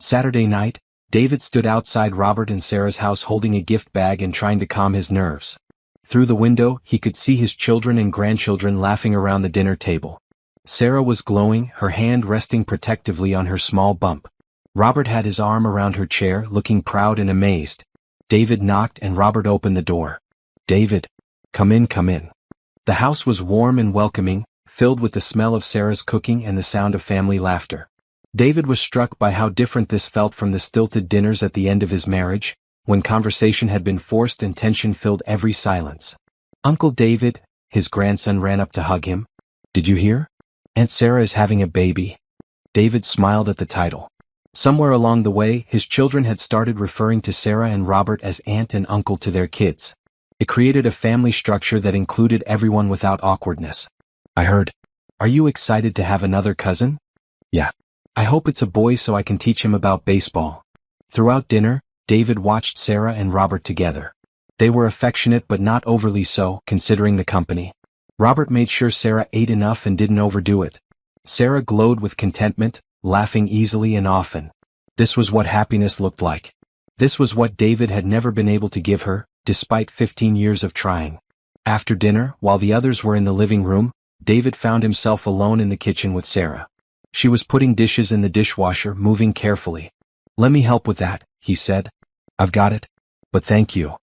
Saturday night, David stood outside Robert and Sarah's house holding a gift bag and trying to calm his nerves. Through the window, he could see his children and grandchildren laughing around the dinner table. Sarah was glowing, her hand resting protectively on her small bump. Robert had his arm around her chair, looking proud and amazed. David knocked and Robert opened the door. David, come in, come in. The house was warm and welcoming, filled with the smell of Sarah's cooking and the sound of family laughter. David was struck by how different this felt from the stilted dinners at the end of his marriage, when conversation had been forced and tension filled every silence. Uncle David, his grandson ran up to hug him. Did you hear? Aunt Sarah is having a baby. David smiled at the title. Somewhere along the way, his children had started referring to Sarah and Robert as aunt and uncle to their kids. It created a family structure that included everyone without awkwardness. I heard. Are you excited to have another cousin? Yeah. I hope it's a boy so I can teach him about baseball. Throughout dinner, David watched Sarah and Robert together. They were affectionate but not overly so, considering the company. Robert made sure Sarah ate enough and didn't overdo it. Sarah glowed with contentment, laughing easily and often. This was what happiness looked like. This was what David had never been able to give her, despite 15 years of trying. After dinner, while the others were in the living room, David found himself alone in the kitchen with Sarah. She was putting dishes in the dishwasher, moving carefully. Let me help with that, he said. I've got it. But thank you.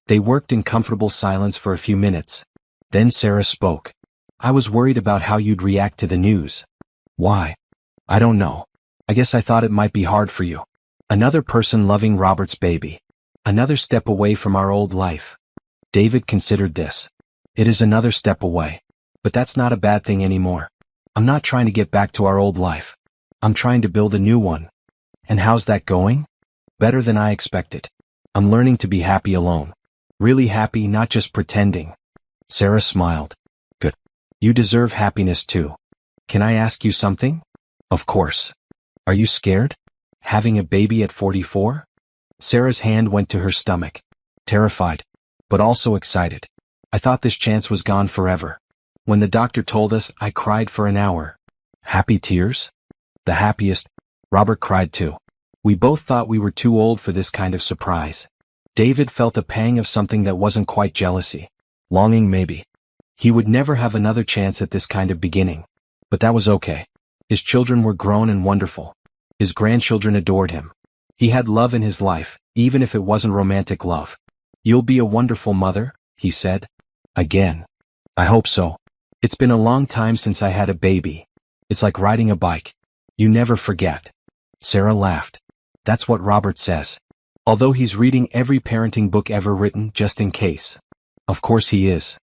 They worked in comfortable silence for a few minutes. Then Sarah spoke. I was worried about how you'd react to the news. Why? I don't know. I guess I thought it might be hard for you. Another person loving Robert's baby. Another step away from our old life. David considered this. It is another step away. But that's not a bad thing anymore. I'm not trying to get back to our old life. I'm trying to build a new one. And how's that going? Better than I expected. I'm learning to be happy alone. Really happy, not just pretending. Sarah smiled. Good. You deserve happiness too. Can I ask you something? Of course. Are you scared? Having a baby at 44? Sarah's hand went to her stomach. Terrified, but also excited. I thought this chance was gone forever. When the doctor told us, I cried for an hour. Happy tears? The happiest. Robert cried too. We both thought we were too old for this kind of surprise. David felt a pang of something that wasn't quite jealousy. Longing maybe. He would never have another chance at this kind of beginning. But that was okay. His children were grown and wonderful. His grandchildren adored him. He had love in his life, even if it wasn't romantic love. You'll be a wonderful mother, he said. Again. I hope so. It's been a long time since I had a baby. It's like riding a bike. You never forget. Sarah laughed. That's what Robert says. Although he's reading every parenting book ever written just in case. Of course he is.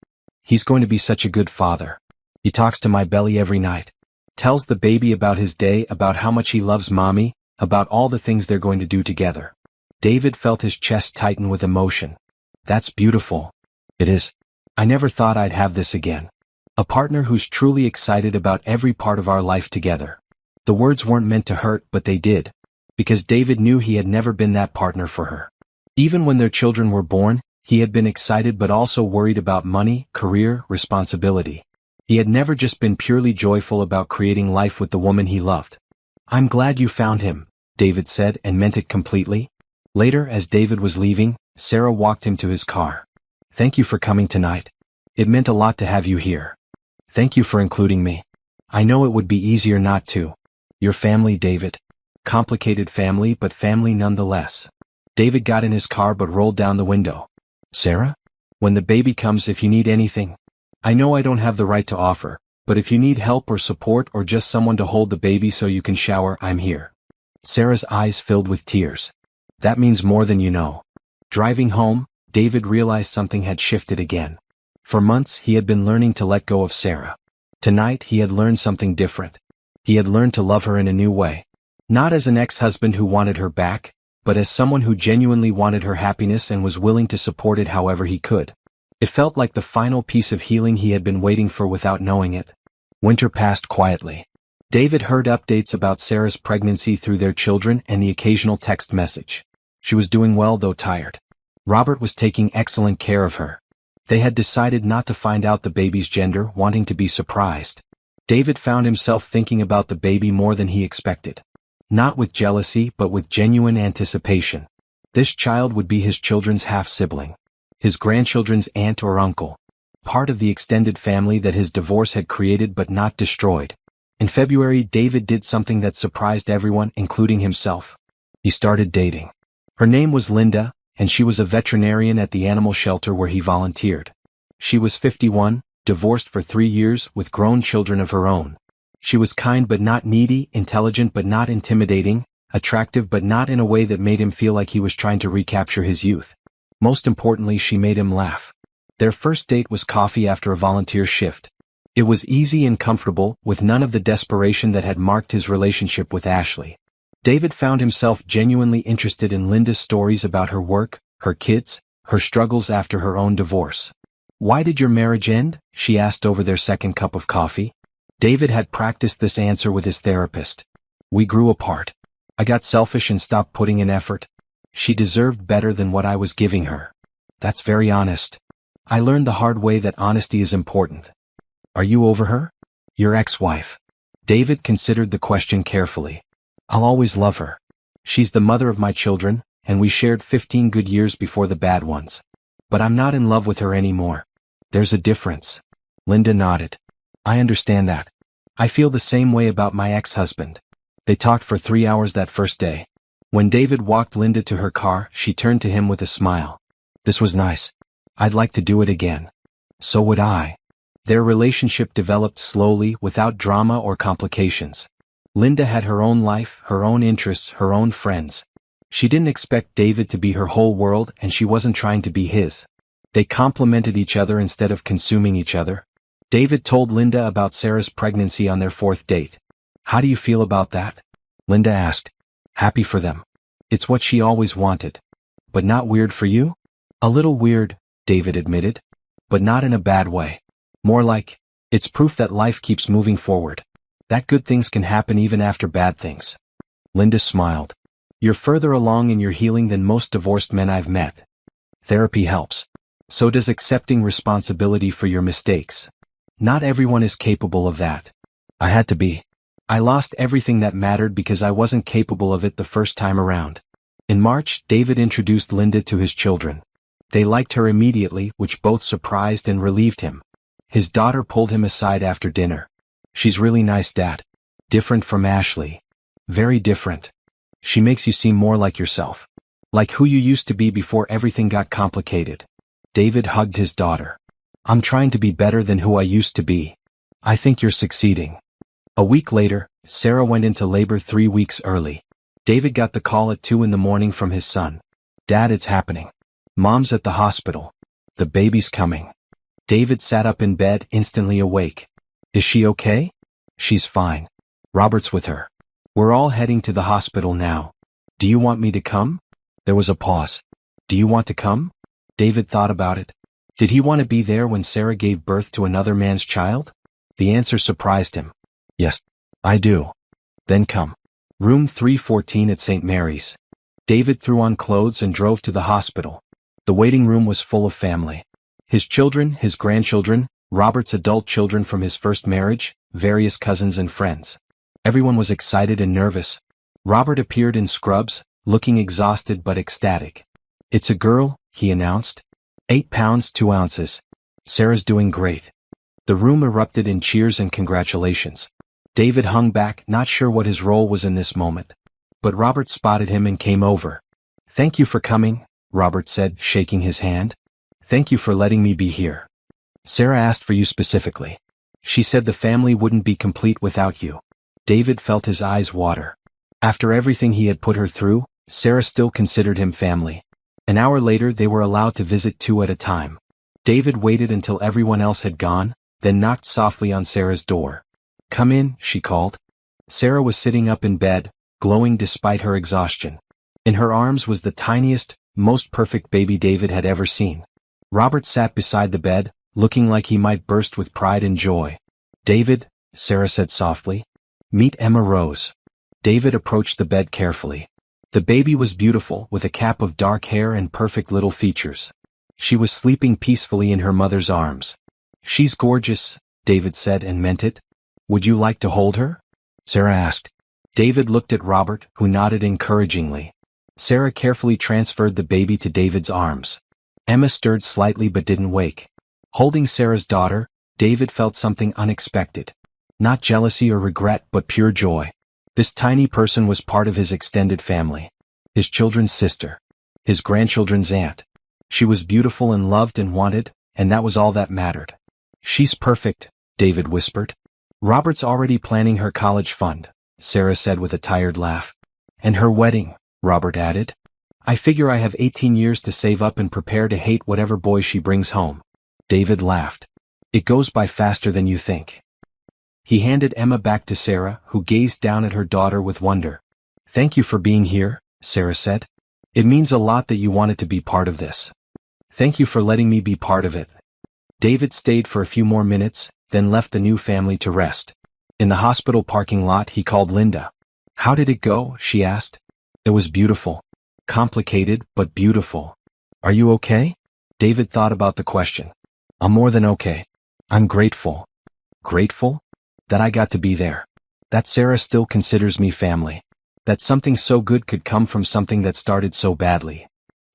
He's going to be such a good father. He talks to my belly every night. Tells the baby about his day, about how much he loves mommy, about all the things they're going to do together. David felt his chest tighten with emotion. That's beautiful. It is. I never thought I'd have this again. A partner who's truly excited about every part of our life together. The words weren't meant to hurt, but they did. Because David knew he had never been that partner for her. Even when their children were born, he had been excited but also worried about money, career, responsibility. He had never just been purely joyful about creating life with the woman he loved. I'm glad you found him, David said, and meant it completely. Later, as David was leaving, Sarah walked him to his car. Thank you for coming tonight. It meant a lot to have you here. Thank you for including me. I know it would be easier not to. Your family, David. Complicated family, but family nonetheless. David got in his car but rolled down the window. Sarah? When the baby comes, if you need anything. I know I don't have the right to offer, but if you need help or support or just someone to hold the baby so you can shower, I'm here. Sarah's eyes filled with tears. That means more than you know. Driving home, David realized something had shifted again. For months, he had been learning to let go of Sarah. Tonight, he had learned something different. He had learned to love her in a new way. Not as an ex-husband who wanted her back, but as someone who genuinely wanted her happiness and was willing to support it however he could. It felt like the final piece of healing he had been waiting for without knowing it. Winter passed quietly. David heard updates about Sarah's pregnancy through their children and the occasional text message. She was doing well though tired. Robert was taking excellent care of her. They had decided not to find out the baby's gender, wanting to be surprised. David found himself thinking about the baby more than he expected. Not with jealousy, but with genuine anticipation. This child would be his children's half-sibling. His grandchildren's aunt or uncle. Part of the extended family that his divorce had created but not destroyed. In February, David did something that surprised everyone, including himself. He started dating. Her name was Linda, and she was a veterinarian at the animal shelter where he volunteered. She was 51, divorced for 3 years, with grown children of her own. She was kind but not needy, intelligent but not intimidating, attractive but not in a way that made him feel like he was trying to recapture his youth. Most importantly, she made him laugh. Their first date was coffee after a volunteer shift. It was easy and comfortable, with none of the desperation that had marked his relationship with Ashley. David found himself genuinely interested in Linda's stories about her work, her kids, her struggles after her own divorce. Why did your marriage end? She asked over their second cup of coffee. David had practiced this answer with his therapist. We grew apart. I got selfish and stopped putting in effort. She deserved better than what I was giving her. That's very honest. I learned the hard way that honesty is important. Are you over her? Your ex-wife. David considered the question carefully. I'll always love her. She's the mother of my children, and we shared 15 good years before the bad ones. But I'm not in love with her anymore. There's a difference. Linda nodded. I understand that. I feel the same way about my ex-husband. They talked for 3 hours that first day. When David walked Linda to her car, she turned to him with a smile. This was nice. I'd like to do it again. So would I. Their relationship developed slowly, without drama or complications. Linda had her own life, her own interests, her own friends. She didn't expect David to be her whole world, and she wasn't trying to be his. They complemented each other instead of consuming each other. David told Linda about Sarah's pregnancy on their 4th date. How do you feel about that? Linda asked. Happy for them. It's what she always wanted. But not weird for you? A little weird, David admitted. But not in a bad way. More like, it's proof that life keeps moving forward. That good things can happen even after bad things. Linda smiled. You're further along in your healing than most divorced men I've met. Therapy helps. So does accepting responsibility for your mistakes. Not everyone is capable of that. I had to be. I lost everything that mattered because I wasn't capable of it the first time around. In March, David introduced Linda to his children. They liked her immediately, which both surprised and relieved him. His daughter pulled him aside after dinner. She's really nice, Dad. Different from Ashley. Very different. She makes you seem more like yourself. Like who you used to be before everything got complicated. David hugged his daughter. I'm trying to be better than who I used to be. I think you're succeeding. A week later, Sarah went into labor 3 weeks early. David got the call at 2 in the morning from his son. Dad, it's happening. Mom's at the hospital. The baby's coming. David sat up in bed, instantly awake. Is she okay? She's fine. Robert's with her. We're all heading to the hospital now. Do you want me to come? There was a pause. Do you want to come? David thought about it. Did he want to be there when Sarah gave birth to another man's child? The answer surprised him. Yes, I do. Then come. Room 314 at St. Mary's. David threw on clothes and drove to the hospital. The waiting room was full of family. His children, his grandchildren, Robert's adult children from his first marriage, various cousins and friends. Everyone was excited and nervous. Robert appeared in scrubs, looking exhausted but ecstatic. It's a girl, he announced. 8 pounds 2 ounces. Sarah's doing great. The room erupted in cheers and congratulations. David hung back, not sure what his role was in this moment. But Robert spotted him and came over. Thank you for coming, Robert said, shaking his hand. Thank you for letting me be here. Sarah asked for you specifically. She said the family wouldn't be complete without you. David felt his eyes water. After everything he had put her through, Sarah still considered him family. An hour later they were allowed to visit 2 at a time. David waited until everyone else had gone, then knocked softly on Sarah's door. Come in, she called. Sarah was sitting up in bed, glowing despite her exhaustion. In her arms was the tiniest, most perfect baby David had ever seen. Robert sat beside the bed, looking like he might burst with pride and joy. David, Sarah said softly. Meet Emma Rose. David approached the bed carefully. The baby was beautiful, with a cap of dark hair and perfect little features. She was sleeping peacefully in her mother's arms. She's gorgeous, David said and meant it. Would you like to hold her? Sarah asked. David looked at Robert, who nodded encouragingly. Sarah carefully transferred the baby to David's arms. Emma stirred slightly but didn't wake. Holding Sarah's daughter, David felt something unexpected. Not jealousy or regret but pure joy. This tiny person was part of his extended family. His children's sister. His grandchildren's aunt. She was beautiful and loved and wanted, and that was all that mattered. She's perfect, David whispered. Robert's already planning her college fund, Sarah said with a tired laugh. And her wedding, Robert added. I figure I have 18 years to save up and prepare to hate whatever boy she brings home. David laughed. It goes by faster than you think. He handed Emma back to Sarah, who gazed down at her daughter with wonder. Thank you for being here, Sarah said. It means a lot that you wanted to be part of this. Thank you for letting me be part of it. David stayed for a few more minutes, then left the new family to rest. In the hospital parking lot he called Linda. How did it go? She asked. It was beautiful. Complicated, but beautiful. Are you okay? David thought about the question. I'm more than okay. I'm grateful. Grateful? That I got to be there. That Sarah still considers me family. That something so good could come from something that started so badly.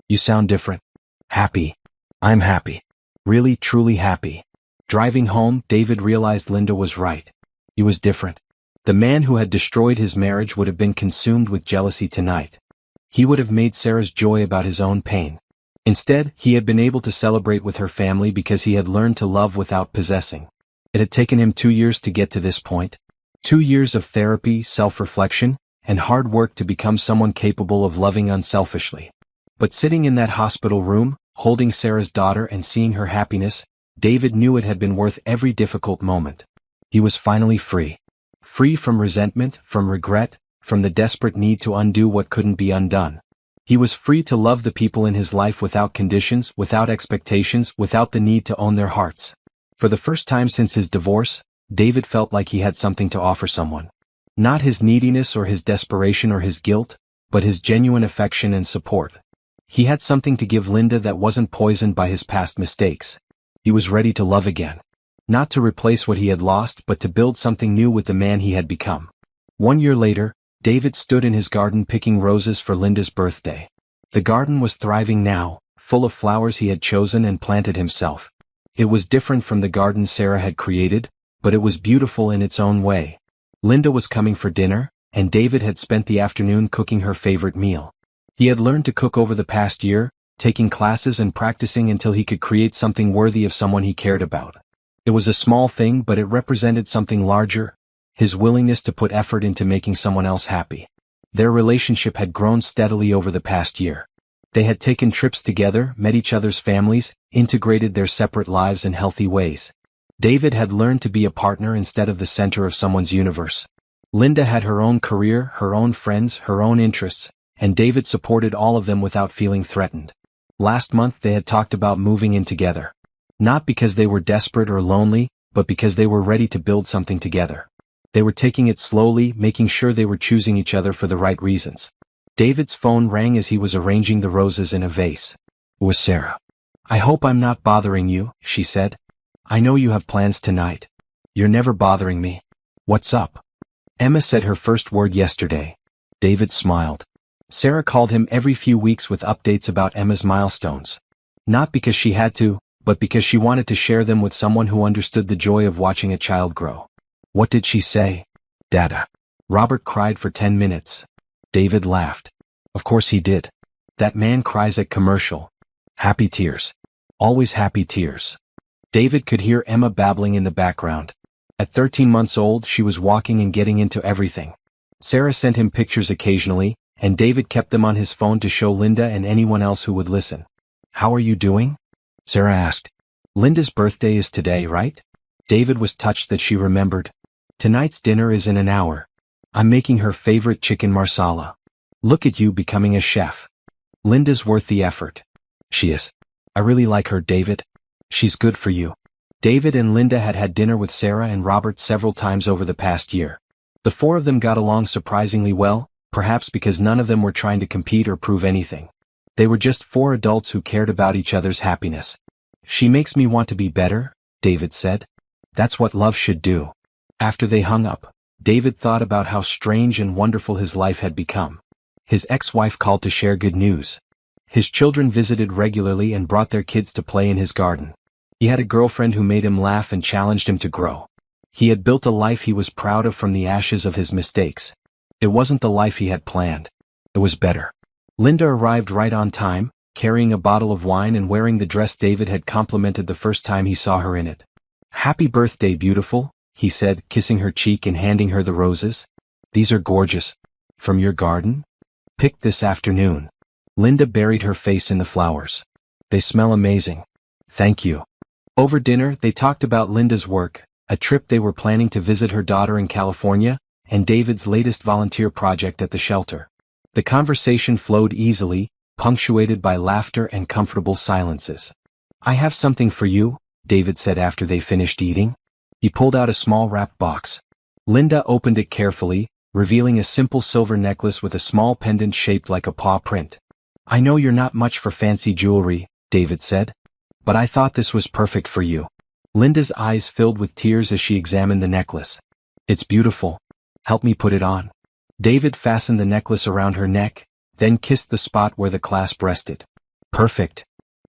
You sound different. Happy. I'm happy. Really, truly happy. Driving home, David realized Linda was right. He was different. The man who had destroyed his marriage would have been consumed with jealousy tonight. He would have made Sarah's joy about his own pain. Instead, he had been able to celebrate with her family because he had learned to love without possessing. It had taken him 2 years to get to this point. 2 years of therapy, self-reflection, and hard work to become someone capable of loving unselfishly. But sitting in that hospital room, holding Sarah's daughter and seeing her happiness, David knew it had been worth every difficult moment. He was finally free. Free from resentment, from regret, from the desperate need to undo what couldn't be undone. He was free to love the people in his life without conditions, without expectations, without the need to own their hearts. For the first time since his divorce, David felt like he had something to offer someone. Not his neediness or his desperation or his guilt, but his genuine affection and support. He had something to give Linda that wasn't poisoned by his past mistakes. He was ready to love again. Not to replace what he had lost, but to build something new with the man he had become. 1 year later, David stood in his garden picking roses for Linda's birthday. The garden was thriving now, full of flowers he had chosen and planted himself. It was different from the garden Sarah had created, but it was beautiful in its own way. Linda was coming for dinner, and David had spent the afternoon cooking her favorite meal. He had learned to cook over the past year, taking classes and practicing until he could create something worthy of someone he cared about. It was a small thing, but it represented something larger, his willingness to put effort into making someone else happy. Their relationship had grown steadily over the past year. They had taken trips together, met each other's families, integrated their separate lives in healthy ways. David had learned to be a partner instead of the center of someone's universe. Linda had her own career, her own friends, her own interests, and David supported all of them without feeling threatened. Last month they had talked about moving in together. Not because they were desperate or lonely, but because they were ready to build something together. They were taking it slowly, making sure they were choosing each other for the right reasons. David's phone rang as he was arranging the roses in a vase. It was Sarah. "I hope I'm not bothering you," she said. "I know you have plans tonight. You're never bothering me. What's up?" Emma said her first word yesterday. David smiled. Sarah called him every few weeks with updates about Emma's milestones. Not because she had to, but because she wanted to share them with someone who understood the joy of watching a child grow. What did she say? Dada. Robert cried for 10 minutes. David laughed. Of course he did. That man cries at commercial. Happy tears. Always happy tears. David could hear Emma babbling in the background. At 13 months old, she was walking and getting into everything. Sarah sent him pictures occasionally, and David kept them on his phone to show Linda and anyone else who would listen. "How are you doing?" Sarah asked. "Linda's birthday is today, right?" David was touched that she remembered. "Tonight's dinner is in an hour. I'm making her favorite chicken marsala. Look at you becoming a chef. Linda's worth the effort." "She is. I really like her, David. She's good for you." David and Linda had had dinner with Sarah and Robert several times over the past year. The four of them got along surprisingly well, perhaps because none of them were trying to compete or prove anything. They were just four adults who cared about each other's happiness. "She makes me want to be better," David said. "That's what love should do." After they hung up, David thought about how strange and wonderful his life had become. His ex-wife called to share good news. His children visited regularly and brought their kids to play in his garden. He had a girlfriend who made him laugh and challenged him to grow. He had built a life he was proud of from the ashes of his mistakes. It wasn't the life he had planned. It was better. Linda arrived right on time, carrying a bottle of wine and wearing the dress David had complimented the first time he saw her in it. "Happy birthday, beautiful," he said, kissing her cheek and handing her the roses. "These are gorgeous. From your garden? Picked this afternoon." Linda buried her face in the flowers. "They smell amazing. Thank you." Over dinner, they talked about Linda's work, a trip they were planning to visit her daughter in California, and David's latest volunteer project at the shelter. The conversation flowed easily, punctuated by laughter and comfortable silences. "I have something for you," David said after they finished eating. He pulled out a small wrapped box. Linda opened it carefully, revealing a simple silver necklace with a small pendant shaped like a paw print. "I know you're not much for fancy jewelry," David said, "but I thought this was perfect for you." Linda's eyes filled with tears as she examined the necklace. "It's beautiful. Help me put it on." David fastened the necklace around her neck, then kissed the spot where the clasp rested. "Perfect.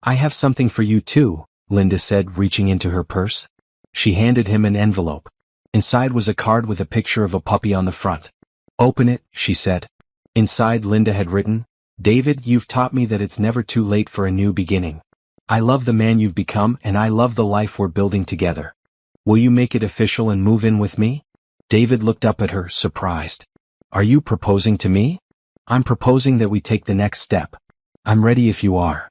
I have something for you too," Linda said, reaching into her purse. She handed him an envelope. Inside was a card with a picture of a puppy on the front. "Open it," she said. Inside, Linda had written, "David, you've taught me that it's never too late for a new beginning. I love the man you've become and I love the life we're building together. Will you make it official and move in with me?" David looked up at her, surprised. "Are you proposing to me?" "I'm proposing that we take the next step. I'm ready if you are."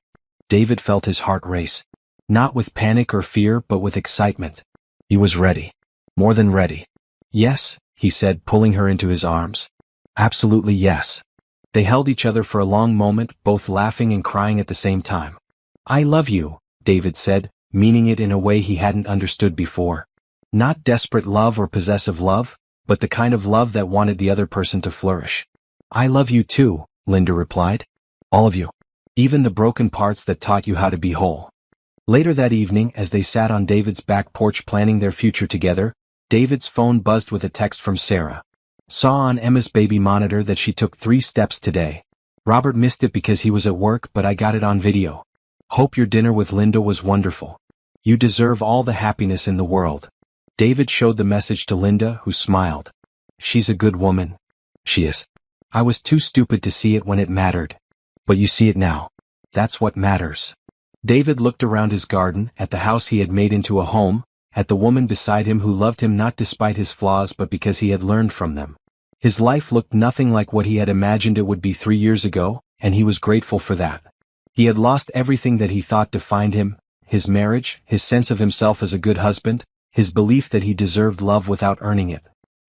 David felt his heart race. Not with panic or fear, but with excitement. He was ready. More than ready. "Yes," he said, pulling her into his arms. "Absolutely yes." They held each other for a long moment, both laughing and crying at the same time. "I love you," David said, meaning it in a way he hadn't understood before. Not desperate love or possessive love, but the kind of love that wanted the other person to flourish. "I love you too," Linda replied. All of you. Even the broken parts that taught you how to be whole. Later that evening, as they sat on David's back porch planning their future together, David's phone buzzed with a text from Sarah. Saw on Emma's baby monitor that she took 3 steps today. Robert missed it because he was at work, but I got it on video. Hope your dinner with Linda was wonderful. You deserve all the happiness in the world. David showed the message to Linda, who smiled. She's a good woman. She is. I was too stupid to see it when it mattered. But you see it now. That's what matters. David looked around his garden, at the house he had made into a home, at the woman beside him who loved him not despite his flaws but because he had learned from them. His life looked nothing like what he had imagined it would be 3 years ago, and he was grateful for that. He had lost everything that he thought defined him, his marriage, his sense of himself as a good husband, his belief that he deserved love without earning it.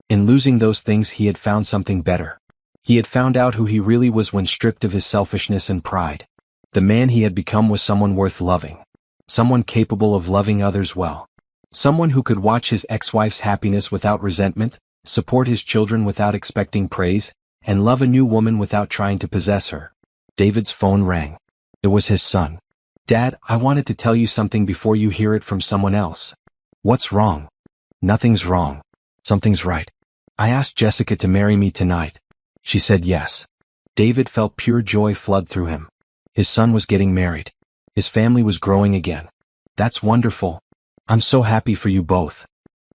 In losing those things he had found something better. He had found out who he really was when stripped of his selfishness and pride. The man he had become was someone worth loving. Someone capable of loving others well. Someone who could watch his ex-wife's happiness without resentment, support his children without expecting praise, and love a new woman without trying to possess her. David's phone rang. It was his son. Dad, I wanted to tell you something before you hear it from someone else. What's wrong? Nothing's wrong. Something's right. I asked Jessica to marry me tonight. She said yes. David felt pure joy flood through him. His son was getting married. His family was growing again. That's wonderful. I'm so happy for you both.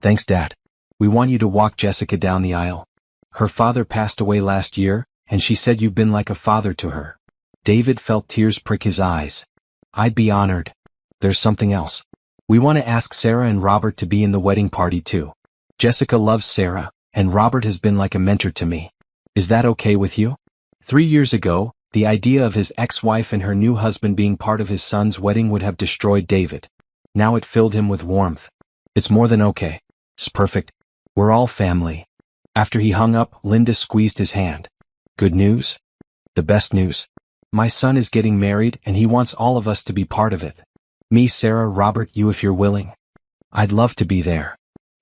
Thanks, Dad. We want you to walk Jessica down the aisle. Her father passed away last year, and she said you've been like a father to her. David felt tears prick his eyes. I'd be honored. There's something else. We want to ask Sarah and Robert to be in the wedding party too. Jessica loves Sarah, and Robert has been like a mentor to me. Is that okay with you? 3 years ago, the idea of his ex-wife and her new husband being part of his son's wedding would have destroyed David. Now it filled him with warmth. It's more than okay. It's perfect. We're all family. After he hung up, Linda squeezed his hand. Good news? The best news. My son is getting married and he wants all of us to be part of it. Me, Sarah, Robert, you if you're willing. I'd love to be there.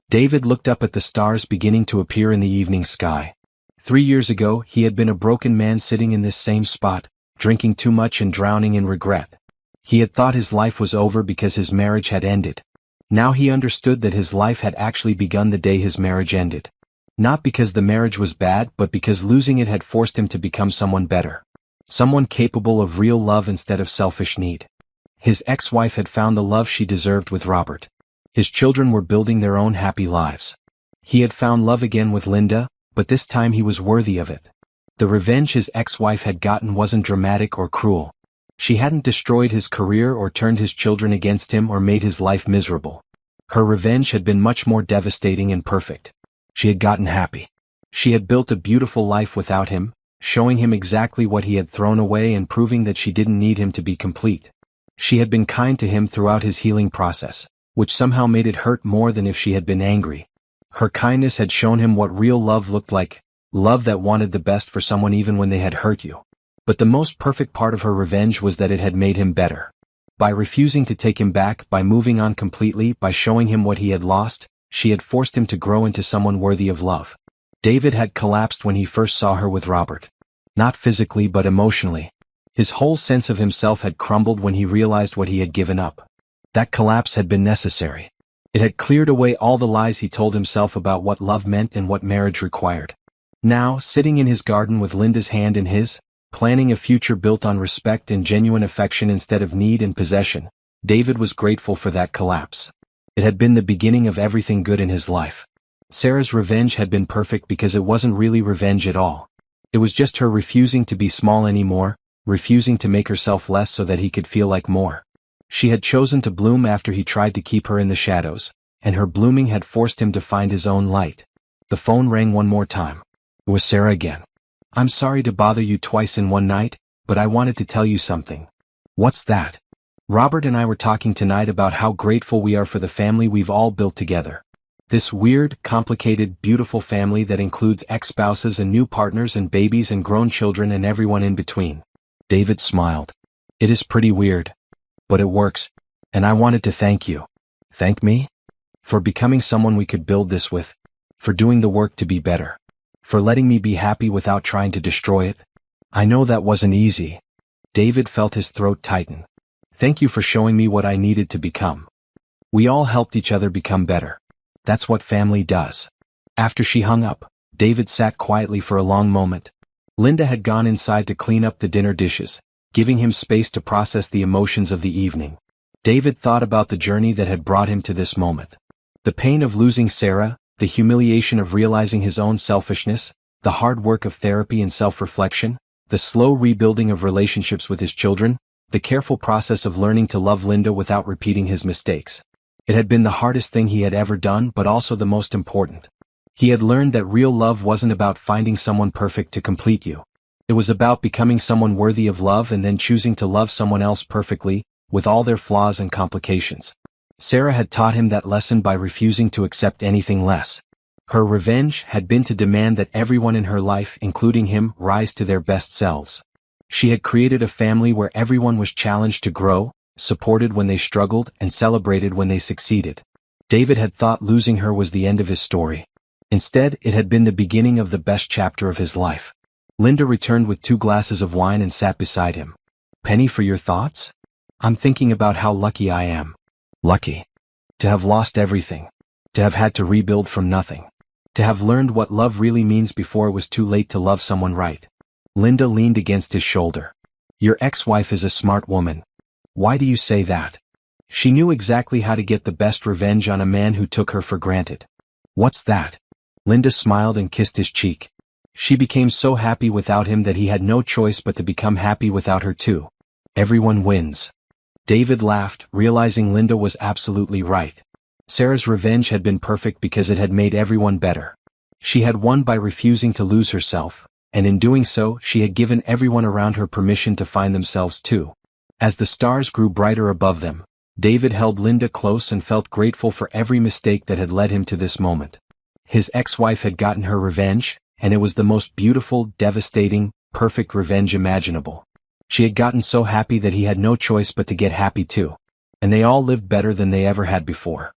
David looked up at the stars beginning to appear in the evening sky. 3 years ago, he had been a broken man sitting in this same spot, drinking too much and drowning in regret. He had thought his life was over because his marriage had ended. Now he understood that his life had actually begun the day his marriage ended. Not because the marriage was bad, but because losing it had forced him to become someone better. Someone capable of real love instead of selfish need. His ex-wife had found the love she deserved with Robert. His children were building their own happy lives. He had found love again with Linda, but this time he was worthy of it. The revenge his ex-wife had gotten wasn't dramatic or cruel. She hadn't destroyed his career or turned his children against him or made his life miserable. Her revenge had been much more devastating and perfect. She had gotten happy. She had built a beautiful life without him, showing him exactly what he had thrown away and proving that she didn't need him to be complete. She had been kind to him throughout his healing process, which somehow made it hurt more than if she had been angry. Her kindness had shown him what real love looked like, love that wanted the best for someone even when they had hurt you. But the most perfect part of her revenge was that it had made him better. By refusing to take him back, by moving on completely, by showing him what he had lost, she had forced him to grow into someone worthy of love. David had collapsed when he first saw her with Robert. Not physically but emotionally. His whole sense of himself had crumbled when he realized what he had given up. That collapse had been necessary. It had cleared away all the lies he told himself about what love meant and what marriage required. Now, sitting in his garden with Linda's hand in his, planning a future built on respect and genuine affection instead of need and possession, David was grateful for that collapse. It had been the beginning of everything good in his life. Sarah's revenge had been perfect because it wasn't really revenge at all. It was just her refusing to be small anymore, refusing to make herself less so that he could feel like more. She had chosen to bloom after he tried to keep her in the shadows, and her blooming had forced him to find his own light. The phone rang one more time. It was Sarah again. I'm sorry to bother you twice in one night, but I wanted to tell you something. What's that? Robert and I were talking tonight about how grateful we are for the family we've all built together. This weird, complicated, beautiful family that includes ex-spouses and new partners and babies and grown children and everyone in between. David smiled. It is pretty weird. But it works. And I wanted to thank you. Thank me? For becoming someone we could build this with. For doing the work to be better. For letting me be happy without trying to destroy it. I know that wasn't easy. David felt his throat tighten. Thank you for showing me what I needed to become. We all helped each other become better. That's what family does. After she hung up, David sat quietly for a long moment. Linda had gone inside to clean up the dinner dishes, giving him space to process the emotions of the evening. David thought about the journey that had brought him to this moment. The pain of losing Sarah, the humiliation of realizing his own selfishness, the hard work of therapy and self-reflection, the slow rebuilding of relationships with his children, the careful process of learning to love Linda without repeating his mistakes. It had been the hardest thing he had ever done, but also the most important. He had learned that real love wasn't about finding someone perfect to complete you. It was about becoming someone worthy of love and then choosing to love someone else perfectly, with all their flaws and complications. Sarah had taught him that lesson by refusing to accept anything less. Her revenge had been to demand that everyone in her life, including him, rise to their best selves. She had created a family where everyone was challenged to grow, supported when they struggled, and celebrated when they succeeded. David had thought losing her was the end of his story. Instead, it had been the beginning of the best chapter of his life. Linda returned with 2 glasses of wine and sat beside him. Penny, for your thoughts? I'm thinking about how lucky I am. Lucky. To have lost everything. To have had to rebuild from nothing. To have learned what love really means before it was too late to love someone right. Linda leaned against his shoulder. Your ex-wife is a smart woman. Why do you say that? She knew exactly how to get the best revenge on a man who took her for granted. What's that? Linda smiled and kissed his cheek. She became so happy without him that he had no choice but to become happy without her too. Everyone wins. David laughed, realizing Linda was absolutely right. Sarah's revenge had been perfect because it had made everyone better. She had won by refusing to lose herself, and in doing so, she had given everyone around her permission to find themselves too. As the stars grew brighter above them, David held Linda close and felt grateful for every mistake that had led him to this moment. His ex-wife had gotten her revenge, and it was the most beautiful, devastating, perfect revenge imaginable. She had gotten so happy that he had no choice but to get happy too. And they all lived better than they ever had before.